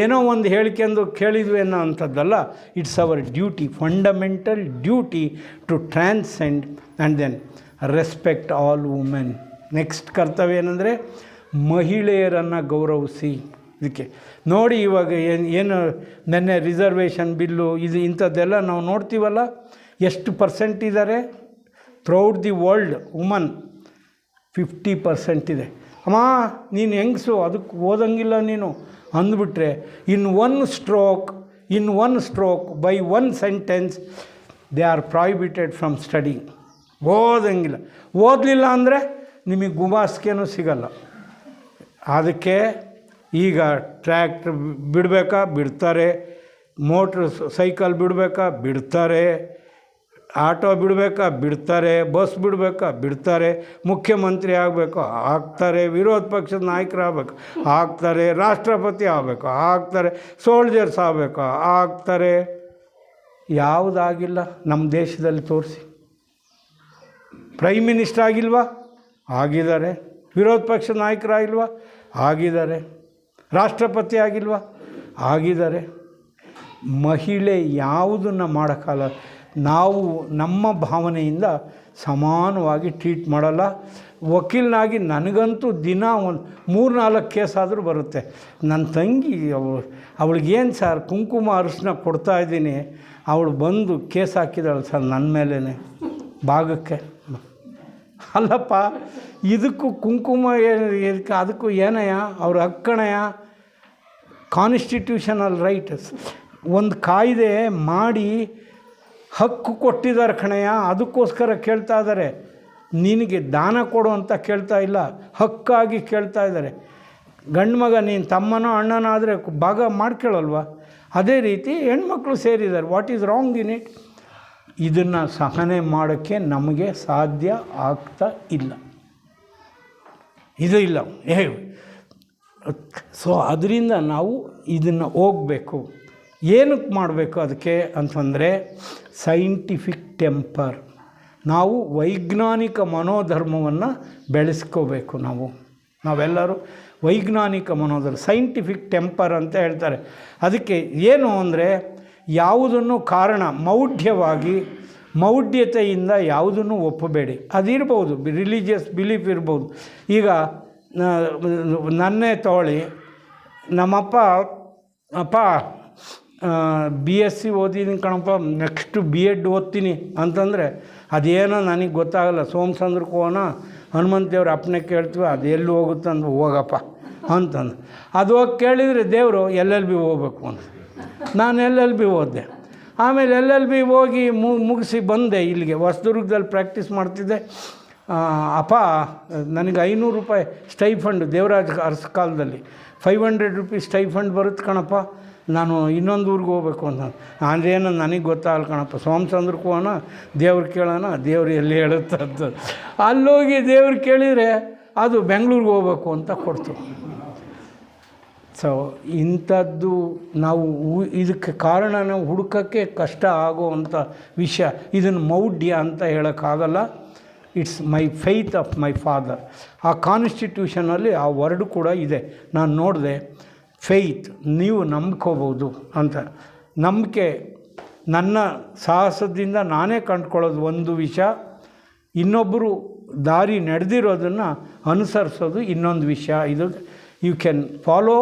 ಏನೋ ಒಂದು ಹೇಳಿಕೆಂದು ಕೇಳಿದ್ವಿ ಅನ್ನೋ ಅಂಥದ್ದಲ್ಲ. It's our duty, fundamental duty to transcend. And then respect all women. Next ಕರ್ತವ್ಯ ಏನಂದರೆ ಮಹಿಳೆಯರನ್ನು ಗೌರವಿಸಿ. ಇದಕ್ಕೆ ನೋಡಿ, ಇವಾಗ ಏನು ನೆನ್ನೆ ರಿಸರ್ವೇಷನ್ ಬಿಲ್ಲು ಇದು ಇಂಥದ್ದೆಲ್ಲ ನಾವು ನೋಡ್ತೀವಲ್ಲ, ಎಷ್ಟು ಪರ್ಸೆಂಟ್ ಇದ್ದಾರೆ ಥ್ರೂಔಟ್ ದಿ ವರ್ಲ್ಡ್. ವುಮನ್ 50% ಇದೆ. ಅಮ್ಮ ನೀನು ಹೆಂಗಸು, ಅದಕ್ಕೆ ಓದಂಗಿಲ್ಲ ನೀನು ಅಂದ್ಬಿಟ್ರೆ, in one stroke by one sentence they are prohibited from studying. ಓದಂಗಿಲ್ಲ. ಓದಲಿಲ್ಲ ಅಂದರೆ ನಿಮಗೆ ಗುಮಾಸ್ಕೇನೂ ಸಿಗಲ್ಲ. ಅದಕ್ಕೆ ಈಗ ಟ್ರ್ಯಾಕ್ಟ್ರ್ ಬಿಡಬೇಕಾ ಬಿಡ್ತಾರೆ, ಮೋಟ್ರ್ ಸೈಕಲ್ ಬಿಡಬೇಕಾ ಬಿಡ್ತಾರೆ, ಆಟೋ ಬಿಡಬೇಕಾ ಬಿಡ್ತಾರೆ, ಬಸ್ ಬಿಡಬೇಕಾ ಬಿಡ್ತಾರೆ, ಮುಖ್ಯಮಂತ್ರಿ ಆಗಬೇಕು ಆಗ್ತಾರೆ, ವಿರೋಧ ಪಕ್ಷದ ನಾಯಕರಾಗಬೇಕು ಆಗ್ತಾರೆ, ರಾಷ್ಟ್ರಪತಿ ಆಗಬೇಕು ಆಗ್ತಾರೆ, ಸೋಲ್ಜರ್ಸ್ ಆಗಬೇಕು ಆಗ್ತಾರೆ. ಯಾವುದಾಗಿಲ್ಲ ನಮ್ಮ ದೇಶದಲ್ಲಿ ತೋರಿಸಿ. ಪ್ರೈಮ್ ಮಿನಿಸ್ಟರ್ ಆಗಿಲ್ವಾ? ಆಗಿದ್ದಾರೆ. ವಿರೋಧ ಪಕ್ಷದ ನಾಯಕರಾಗಿಲ್ವಾ? ಆಗಿದ್ದಾರೆ. ರಾಷ್ಟ್ರಪತಿ ಆಗಿಲ್ವಾ? ಆಗಿದ್ದಾರೆ. ಮಹಿಳೆ ಯಾವುದನ್ನು ಮಾಡೋಕ್ಕಲ್ಲ. ನಾವು ನಮ್ಮ ಭಾವನೆಯಿಂದ ಸಮಾನವಾಗಿ ಟ್ರೀಟ್ ಮಾಡಲ್ಲ. ವಕೀಲನಾಗಿ ನನಗಂತೂ ದಿನ ಒಂದು 3-4 ಕೇಸಾದರೂ ಬರುತ್ತೆ. ನನ್ನ ತಂಗಿ ಅವಳಿಗೇನು ಸರ್ ಕುಂಕುಮ ಅರಿಶಿನ ಕೊಡ್ತಾಯಿದ್ದೀನಿ, ಅವಳು ಬಂದು ಕೇಸ್ ಹಾಕಿದಾಳೆ ಸರ್ ನನ್ನ ಮೇಲೇ ಭಾಗಕ್ಕೆ. ಅಲ್ಲಪ್ಪ, ಇದಕ್ಕೂ ಕುಂಕುಮ ಇದಕ್ಕೆ ಅದಕ್ಕೂ ಏನಯ್ಯ, ಅವ್ರ ಹಕ್ಕಣಯ್ಯ, ಕಾನ್ಸ್ಟಿಟ್ಯೂಷನಲ್ ರೈಟ್ಸ್. ಒಂದು ಕಾಯ್ದೆ ಮಾಡಿ ಹಕ್ಕು ಕೊಟ್ಟಿದ್ದಾರೆ ಕಣಯ್ಯ, ಅದಕ್ಕೋಸ್ಕರ ಕೇಳ್ತಾ ಇದ್ದಾರೆ. ನಿನಗೆ ದಾನ ಕೊಡು ಅಂತ ಕೇಳ್ತಾ ಇಲ್ಲ, ಹಕ್ಕಾಗಿ ಕೇಳ್ತಾ ಇದ್ದಾರೆ. ಗಂಡು ಮಗ ನೀನು ತಮ್ಮನೋ ಅಣ್ಣನೋ ಆದರೆ ಭಾಗ ಮಾಡ್ಕೊಳ್ಳಲ್ವ? ಅದೇ ರೀತಿ ಹೆಣ್ಮಕ್ಳು ಸೇರಿದ್ದಾರೆ. What is wrong in it? ಇದನ್ನು ಸಹನೆ ಮಾಡೋಕ್ಕೆ ನಮಗೆ ಸಾಧ್ಯ ಆಗ್ತಾ ಇಲ್ಲ. ಇದು ಇಲ್ಲ. ಸೊ ಅದರಿಂದ ನಾವು ಇದನ್ನು ಹೋಗಬೇಕು. ಏನಕ್ಕೆ ಮಾಡಬೇಕು ಅದಕ್ಕೆ ಅಂತಂದರೆ ಸೈಂಟಿಫಿಕ್ ಟೆಂಪರ್. ನಾವು ವೈಜ್ಞಾನಿಕ ಮನೋಧರ್ಮವನ್ನು ಬೆಳೆಸ್ಕೋಬೇಕು. ನಾವೆಲ್ಲರೂ ವೈಜ್ಞಾನಿಕ ಮನೋಧರ್ಮ, ಸೈಂಟಿಫಿಕ್ ಟೆಂಪರ್ ಅಂತ ಹೇಳ್ತಾರೆ. ಅದಕ್ಕೆ ಏನು ಅಂದರೆ ಯಾವುದನ್ನು ಕಾರಣ ಮೌಢ್ಯತೆಯಿಂದ ಯಾವುದನ್ನು ಒಪ್ಪಬೇಡಿ. ಅದಿರ್ಬೋದು, ರಿಲಿಜಿಯಸ್ ಬಿಲೀಫ್ ಇರ್ಬೋದು. ಈಗ ನನ್ನೇ ತಗೊಳ್ಳಿ, ನಮ್ಮಪ್ಪ BSc ಓದಿದ್ದೀನಿ ಕಣಪ್ಪ, ನೆಕ್ಸ್ಟು B.Ed ಓದ್ತೀನಿ ಅಂತಂದರೆ ಅದೇನೋ ನನಗೆ ಗೊತ್ತಾಗಲ್ಲ. ಸೋಮಸಂದ್ರಕ್ಕೆ ಹೋಗೋಣ, ಹನುಮಂತೇವ್ರ ಅಪ್ಪನೇ ಕೇಳ್ತೀವಿ, ಅದು ಎಲ್ಲಿ ಹೋಗುತ್ತೆ ಅಂದು ಹೋಗಪ್ಪ ಅಂತಂದು. ಅದು ಹೋಗಿ ಕೇಳಿದರೆ ದೇವರು LLB ಹೋಗ್ಬೇಕು ಅಂತ. ನಾನು LLB ಓದಿದೆ. ಆಮೇಲೆ LLB ಹೋಗಿ ಮುಗಿಸಿ ಬಂದೆ ಇಲ್ಲಿಗೆ. ಹೊಸದುರ್ಗದಲ್ಲಿ ಪ್ರಾಕ್ಟೀಸ್ ಮಾಡ್ತಿದ್ದೆ. ಅಪ್ಪ ನನಗೆ 500 ರೂಪಾಯಿ ಸ್ಟೈಫಂಡ್ ದೇವರಾಜ್ ಅರಸ ಕಾಲದಲ್ಲಿ 500 ರೂಪೀಸ್ ಸ್ಟೈಫಂಡ್ ಬರುತ್ತೆ ಕಣಪ್ಪ, ನಾನು ಇನ್ನೊಂದು ಊರಿಗೆ ಹೋಗ್ಬೇಕು ಅಂತ. ಅಂದ್ರೇನು ನನಗೆ ಗೊತ್ತಾಗಲ್ಲ ಕಣಪ್ಪ, ಸೋಮಸಂದ್ರಕ್ಕೆ ಹೋಗೋಣ, ದೇವ್ರು ಕೇಳೋಣ, ದೇವ್ರು ಎಲ್ಲಿ ಹೇಳುತ್ತೆ ಅಂತ. ಅಲ್ಲೋಗಿ ದೇವ್ರು ಕೇಳಿದರೆ ಅದು ಬೆಂಗಳೂರಿಗೆ ಹೋಗ್ಬೇಕು ಅಂತ ಕೊಡ್ತು. ಸೊ ಇಂಥದ್ದು ನಾವು ಇದಕ್ಕೆ ಕಾರಣನ ಹುಡುಕೋಕ್ಕೆ ಕಷ್ಟ ಆಗೋವಂಥ ವಿಷಯ. ಇದನ್ನು ಮೌಢ್ಯ ಅಂತ ಹೇಳೋಕ್ಕಾಗಲ್ಲ. It's my faith of my father. ಆ ಕಾನ್ಸ್ಟಿಟ್ಯೂಷನಲ್ಲಿ ಆ ವರ್ಡ್ ಕೂಡ ಇದೆ. ನಾನು ನೋಡಿದೆ, ಫೇತ್, ನೀವು ನಂಬ್ಕೋಬೋದು ಅಂತ. ನಂಬಿಕೆ ನನ್ನ ಸಾಹಸದಿಂದ ನಾನೇ ಕಂಡುಕೊಳ್ಳೋದು ಒಂದು ವಿಷಯ, ಇನ್ನೊಬ್ಬರು ದಾರಿ ನಡೆದಿರೋದನ್ನು ಅನುಸರಿಸೋದು ಇನ್ನೊಂದು ವಿಷಯ. ಇದು ಯು ಕ್ಯಾನ್ ಫಾಲೋ.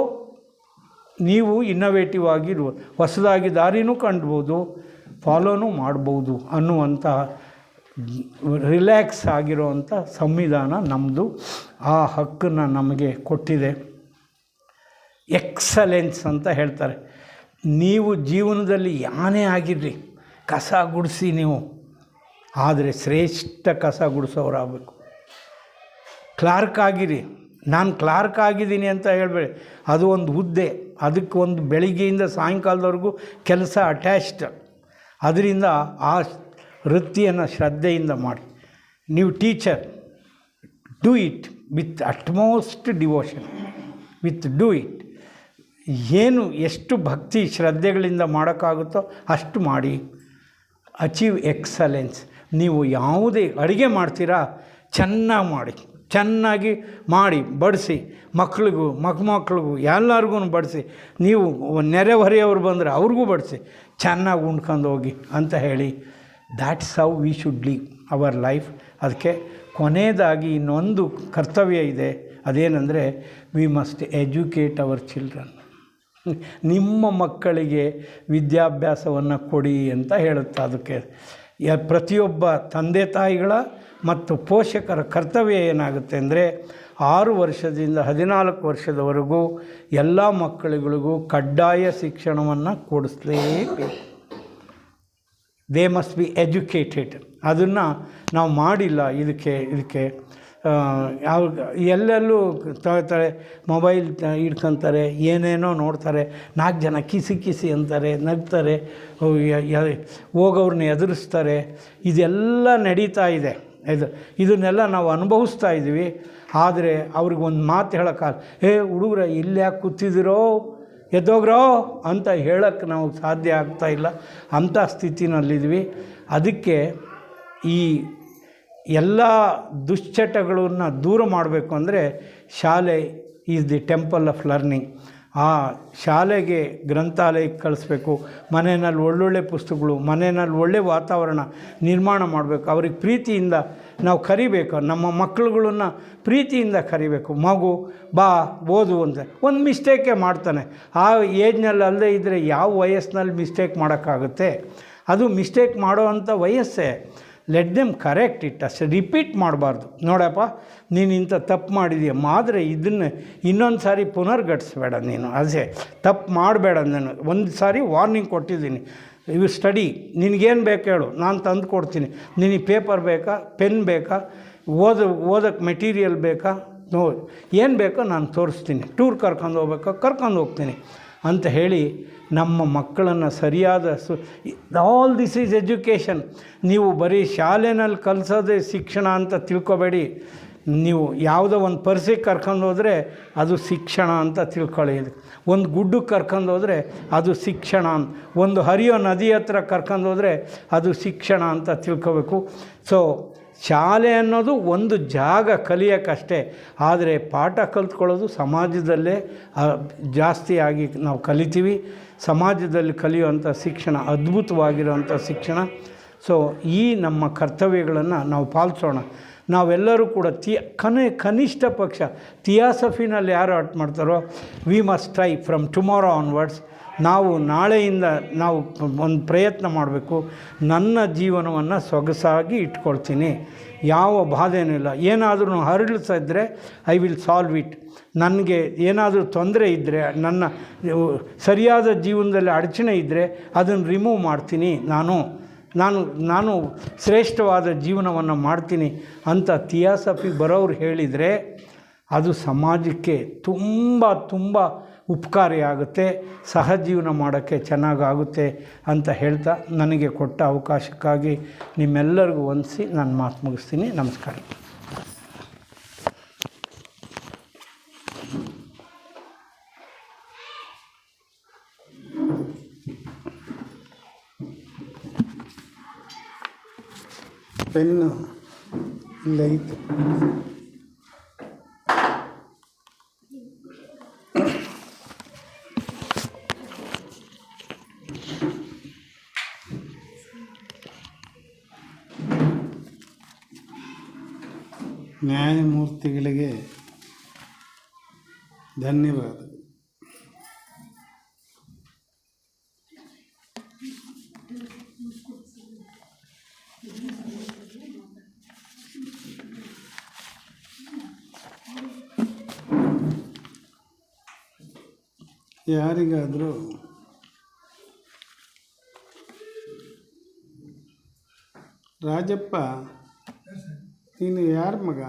ನೀವು ಇನ್ನೋವೇಟಿವ್ ಆಗಿರುವ ಹೊಸದಾಗಿ ದಾರಿನೂ ಕಂಡ್ಬೋದು, ಫಾಲೋನೂ ಮಾಡ್ಬೋದು ಅನ್ನುವಂಥ ರಿಲ್ಯಾಕ್ಸ್ ಆಗಿರೋವಂಥ ಸಂವಿಧಾನ ನಮ್ಮದು. ಆ ಹಕ್ಕನ್ನು ನಮಗೆ ಕೊಟ್ಟಿದೆ. ಎಕ್ಸಲೆನ್ಸ್ ಅಂತ ಹೇಳ್ತಾರೆ. ನೀವು ಜೀವನದಲ್ಲಿ ಯಾನೇ ಆಗಿರಲಿ, ಕಸ ಗುಡಿಸಿ ನೀವು, ಆದರೆ ಶ್ರೇಷ್ಠ ಕಸ ಗುಡಿಸೋರಾಗಬೇಕು. ಕ್ಲಾರ್ಕ್ ಆಗಿರಿ. ನಾನು ಕ್ಲಾರ್ಕ್ ಆಗಿದ್ದೀನಿ ಅಂತ ಹೇಳಬೇಡಿ, ಅದು ಒಂದು ಹುದ್ದೆ, ಅದಕ್ಕೆ ಒಂದು ಬೆಳಿಗ್ಗೆಯಿಂದ ಸಾಯಂಕಾಲದವರೆಗೂ ಕೆಲಸ ಅಟ್ಯಾಚ್ಡ್. ಅದರಿಂದ ಆ ವೃತ್ತಿಯನ್ನು ಶ್ರದ್ಧೆಯಿಂದ ಮಾಡಿ. ನೀವು teacher, do it with utmost devotion, do it. ಏನು ಎಷ್ಟು ಭಕ್ತಿ ಶ್ರದ್ಧೆಗಳಿಂದ ಮಾಡೋಕ್ಕಾಗುತ್ತೋ ಅಷ್ಟು ಮಾಡಿ. Achieve excellence. ನೀವು ಯಾವುದೇ ಅಡುಗೆ ಮಾಡ್ತೀರಾ, ಚೆನ್ನಾಗಿ ಮಾಡಿ ಬಡಿಸಿ, ಮಕ್ಕಳಿಗೂ ಮೊಮ್ಮಕ್ಕಳಿಗೂ ಎಲ್ಲರಿಗೂ ಬಡಿಸಿ. ನೀವು ನೆರೆಹೊರೆಯವರು ಬಂದರೆ ಅವ್ರಿಗೂ ಬಡಿಸಿ, ಚೆನ್ನಾಗಿ ಉಣ್ಕೊಂಡು ಹೋಗಿ ಅಂತ ಹೇಳಿ. That's how we should leave our life. ಅದಕ್ಕೆ ಕೊನೆಯದಾಗಿ ಇನ್ನೊಂದು ಕರ್ತವ್ಯ ಇದೆ, ಅದೇನೆಂದರೆ we must educate our children. ನಿಮ್ಮ ಮಕ್ಕಳಿಗೆ ವಿದ್ಯಾಭ್ಯಾಸವನ್ನು ಕೊಡಿ ಅಂತ ಹೇಳುತ್ತೆ. ಅದಕ್ಕೆ ಪ್ರತಿಯೊಬ್ಬ ತಂದೆ ತಾಯಿಗಳ ಮತ್ತು ಪೋಷಕರ ಕರ್ತವ್ಯ ಏನಾಗುತ್ತೆ ಅಂದರೆ 6 ವರ್ಷದಿಂದ 14 ವರ್ಷದವರೆಗೂ ಎಲ್ಲ ಮಕ್ಕಳುಗಳಿಗೂ ಕಡ್ಡಾಯ ಶಿಕ್ಷಣವನ್ನು ಕೊಡಿಸಲೇಬೇಕು. They must be educated. ಅದನ್ನು ನಾವು ಮಾಡಿಲ್ಲ. ಇದಕ್ಕೆ ಎಲ್ಲೆಲ್ಲೂ ತಗೊಳ್ತಾರೆ, ಮೊಬೈಲ್ ಇಟ್ಕೊತಾರೆ, ಏನೇನೋ ನೋಡ್ತಾರೆ, 4 ಜನ ಕಿಸಿ ಅಂತಾರೆ, ನಗ್ತಾರೆ, ಹೋಗೋವ್ರನ್ನ ಎದುರಿಸ್ತಾರೆ. ಇದೆಲ್ಲ ನಡೀತಾ ಇದೆ. ಇದನ್ನೆಲ್ಲ ನಾವು ಅನುಭವಿಸ್ತಾ ಇದ್ದೀವಿ. ಆದರೆ ಅವ್ರಿಗೊಂದು ಮಾತು ಹೇಳೋಕ್ಕಾಗಲ್ಲ. ಹುಡುಗರ ಇಲ್ಲಿ ಯಾಕೆ ಕೂತಿದ್ದೀರೋ, ಎದ್ದೋಗ್ರೋ ಅಂತ ಹೇಳೋಕ್ಕೆ ನಾವು ಸಾಧ್ಯ ಆಗ್ತಾಯಿಲ್ಲ. ಅಂಥ ಸ್ಥಿತಿನಲ್ಲಿದ್ವಿ. ಅದಕ್ಕೆ ಈ ಎಲ್ಲ ದುಶ್ಚಟಗಳನ್ನು ದೂರ ಮಾಡಬೇಕು ಅಂದರೆ ಶಾಲೆ is the temple of learning. ಆ ಶಾಲೆಗೆ ಗ್ರಂಥಾಲಯಕ್ಕೆ ಕಳಿಸ್ಬೇಕು. ಮನೆಯಲ್ಲಿ ಒಳ್ಳೊಳ್ಳೆ ಪುಸ್ತಕಗಳು, ಮನೆಯಲ್ಲಿ ಒಳ್ಳೆ ವಾತಾವರಣ ನಿರ್ಮಾಣ ಮಾಡಬೇಕು. ಅವ್ರಿಗೆ ಪ್ರೀತಿಯಿಂದ ನಾವು ಕರಿಬೇಕು. ನಮ್ಮ ಮಕ್ಕಳುಗಳನ್ನ ಪ್ರೀತಿಯಿಂದ ಕರಿಬೇಕು. ಮಗು ಬಾ ಓದು ಅಂತ. ಒಂದು ಮಿಸ್ಟೇಕೇ ಮಾಡ್ತಾನೆ. ಆ ಏಜ್ನಲ್ಲಿ ಅಲ್ಲದೆ ಇದ್ದರೆ ಯಾವ ವಯಸ್ಸಿನಲ್ಲಿ ಮಿಸ್ಟೇಕ್ ಮಾಡೋಕ್ಕಾಗುತ್ತೆ? ಅದು ಮಿಸ್ಟೇಕ್ ಮಾಡೋ ಅಂಥ ವಯಸ್ಸೇ. ಲೆಟ್ ದೆಮ್ ಕರೆಕ್ಟ್ ಇಟ್, ಅಷ್ಟೇ ರಿಪೀಟ್ ಮಾಡಬಾರ್ದು. ನೋಡಪ್ಪ ನೀನು ಇಂಥ ತಪ್ಪು ಮಾಡಿದೀಯ, ಆದರೆ ಇದನ್ನು ಇನ್ನೊಂದು ಸಾರಿ ಪುನರ್ಘಟಿಸ್ಬೇಡ. ನೀನು ಅದೇ ತಪ್ಪು ಮಾಡಬೇಡ. ನಾನು ಒಂದು ಸಾರಿ ವಾರ್ನಿಂಗ್ ಕೊಟ್ಟಿದ್ದೀನಿ. ಇವು ಸ್ಟಡಿ, ನಿನಗೇನು ಬೇಕು ಹೇಳು, ನಾನು ತಂದು ಕೊಡ್ತೀನಿ. ನಿನಗೆ ಪೇಪರ್ ಬೇಕಾ, ಪೆನ್ ಬೇಕಾ, ಓದೋಕ್ಕೆ ಮೆಟೀರಿಯಲ್ ಬೇಕಾ, ಏನು ಬೇಕೋ ನಾನು ತೋರಿಸ್ತೀನಿ. ಟೂರ್ ಕರ್ಕೊಂಡು ಹೋಗ್ಬೇಕಾ, ಕರ್ಕೊಂಡು ಹೋಗ್ತೀನಿ ಅಂತ ಹೇಳಿ ನಮ್ಮ ಮಕ್ಕಳನ್ನು ಸರಿಯಾದ ಆಲ್ ದಿಸ್ ಈಸ್ ಎಜುಕೇಷನ್. ನೀವು ಬರೀ ಶಾಲೆಯಲ್ಲಿ ಕಲಿಸೋದೇ ಶಿಕ್ಷಣ ಅಂತ ತಿಳ್ಕೊಬೇಡಿ. ನೀವು ಯಾವುದೋ ಒಂದು ಪರ್ಸಿಗೆ ಕರ್ಕೊಂಡು ಹೋದರೆ ಅದು ಶಿಕ್ಷಣ ಅಂತ ತಿಳ್ಕೊಳ್ಳಿ. ಒಂದು ಗುಡ್ಡಕ್ಕೆ ಕರ್ಕೊಂಡು ಹೋದರೆ ಅದು ಶಿಕ್ಷಣ. ಒಂದು ಹರಿಯೋ ನದಿ ಹತ್ರ ಕರ್ಕೊಂಡು ಹೋದರೆ ಅದು ಶಿಕ್ಷಣ ಅಂತ ತಿಳ್ಕೊಬೇಕು. ಸೊ ಶಾಲೆ ಅನ್ನೋದು ಒಂದು ಜಾಗ ಕಲಿಯೋಕ್ಕಷ್ಟೇ. ಆದರೆ ಪಾಠ ಕಲ್ತ್ಕೊಳ್ಳೋದು ಸಮಾಜದಲ್ಲೇ ಜಾಸ್ತಿಯಾಗಿ ನಾವು ಕಲಿತೀವಿ. ಸಮಾಜದಲ್ಲಿ ಕಲಿಯುವಂಥ ಶಿಕ್ಷಣ ಅದ್ಭುತವಾಗಿರುವಂಥ ಶಿಕ್ಷಣ. ಸೊ ಈ ನಮ್ಮ ಕರ್ತವ್ಯಗಳನ್ನು ನಾವು ಪಾಲಿಸೋಣ. ನಾವೆಲ್ಲರೂ ಕೂಡ ಕನಿಷ್ಠ ಪಕ್ಷ ಥಿಯಾಸಫಿನಲ್ಲಿ ಯಾರು ಆರ್ಟ್ ಮಾಡ್ತಾರೋ, we must try from tomorrow onwards. ನಾವು ನಾಳೆಯಿಂದ ನಾವು ಒಂದು ಪ್ರಯತ್ನ ಮಾಡಬೇಕು. ನನ್ನ ಜೀವನವನ್ನು ಸೊಗಸಾಗಿ ಇಟ್ಕೊಳ್ತೀನಿ, ಯಾವ ಬಾಧೆನೂ ಇಲ್ಲ. ಏನಾದರೂ ಹರಡಿಸಿದ್ರೆ ಐ ವಿಲ್ ಸಾಲ್ವ್ ಇಟ್. ನನಗೆ ಏನಾದರೂ ತೊಂದರೆ ಇದ್ದರೆ, ನನ್ನ ಸರಿಯಾದ ಜೀವನದಲ್ಲಿ ಅಡಚಣೆ ಇದ್ದರೆ ಅದನ್ನು ರಿಮೂವ್ ಮಾಡ್ತೀನಿ. ನಾನು ಶ್ರೇಷ್ಠವಾದ ಜೀವನವನ್ನು ಮಾಡ್ತೀನಿ ಅಂತ ಥಿಯಾಸಫಿ ಬರೋರು ಹೇಳಿದರೆ ಅದು ಸಮಾಜಕ್ಕೆ ತುಂಬ ಉಪಕಾರಿಯಾಗುತ್ತೆ, ಸಹಜೀವನ ಮಾಡೋಕ್ಕೆ ಚೆನ್ನಾಗಾಗುತ್ತೆ ಅಂತ ಹೇಳ್ತಾ ನನಗೆ ಕೊಟ್ಟ ಅವಕಾಶಕ್ಕಾಗಿ ನಿಮ್ಮೆಲ್ಲರಿಗೂ ವಂದಿಸಿ ನಾನು ಮಾತು ಮುಗಿಸ್ತೀನಿ. ನಮಸ್ಕಾರ. ಪೆನ್ನು ಇಲ್ಲೈತೆ. ನ್ಯಾಯಮೂರ್ತಿಗಳಿಗೆ ಧನ್ಯವಾದ. ಯಾರಿಗಾದರೂ ರಾಜಪ್ಪ ನೀನು ಯಾರ ಮಗ?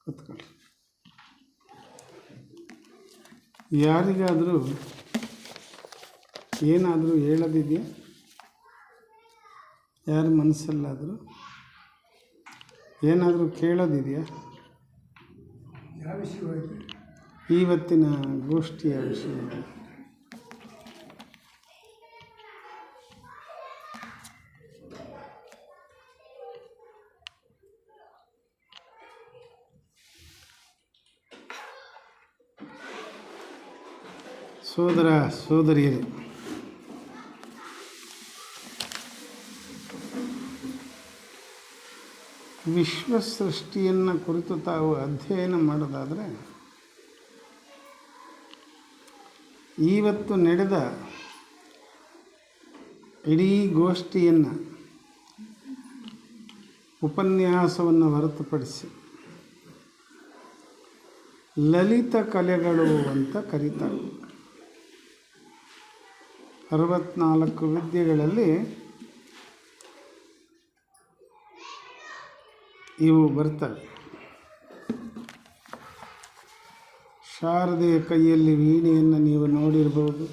ಕೂತ್ಕೊಳ್ಳಿ. ಯಾರಿಗಾದರೂ ಏನಾದರೂ ಹೇಳೋದಿದೆಯಾ? ಯಾರ ಮನಸ್ಸಲ್ಲಾದರೂ ಏನಾದರೂ ಕೇಳೋದಿದೆಯಾ? ಯಾವ ವಿಷಯವಾಗಿ? ಇವತ್ತಿನ ಗೋಷ್ಠಿಯ ವಿಷಯ. ಸೋದರ ಸೋದರಿಯರೇ, ವಿಶ್ವ ಸೃಷ್ಟಿಯನ್ನು ಕುರಿತು ತಾವು ಅಧ್ಯಯನ ಮಾಡೋದಾದರೆ ಇವತ್ತು ನಡೆದ ಇಡೀ ಗೋಷ್ಠಿಯನ್ನು ಉಪನ್ಯಾಸವನ್ನು ಹೊರತುಪಡಿಸಿ ಲಲಿತ ಕಲೆಗಳು ಅಂತ ಕರೀತಾರೆ. 64 ವಿದ್ಯೆಗಳಲ್ಲಿ ಇವು ಬರ್ತವೆ. ಶಾರದೆಯ ಕೈಯಲ್ಲಿ ವೀಣೆಯನ್ನು ನೀವು ನೋಡಿರ್ಬೋದು.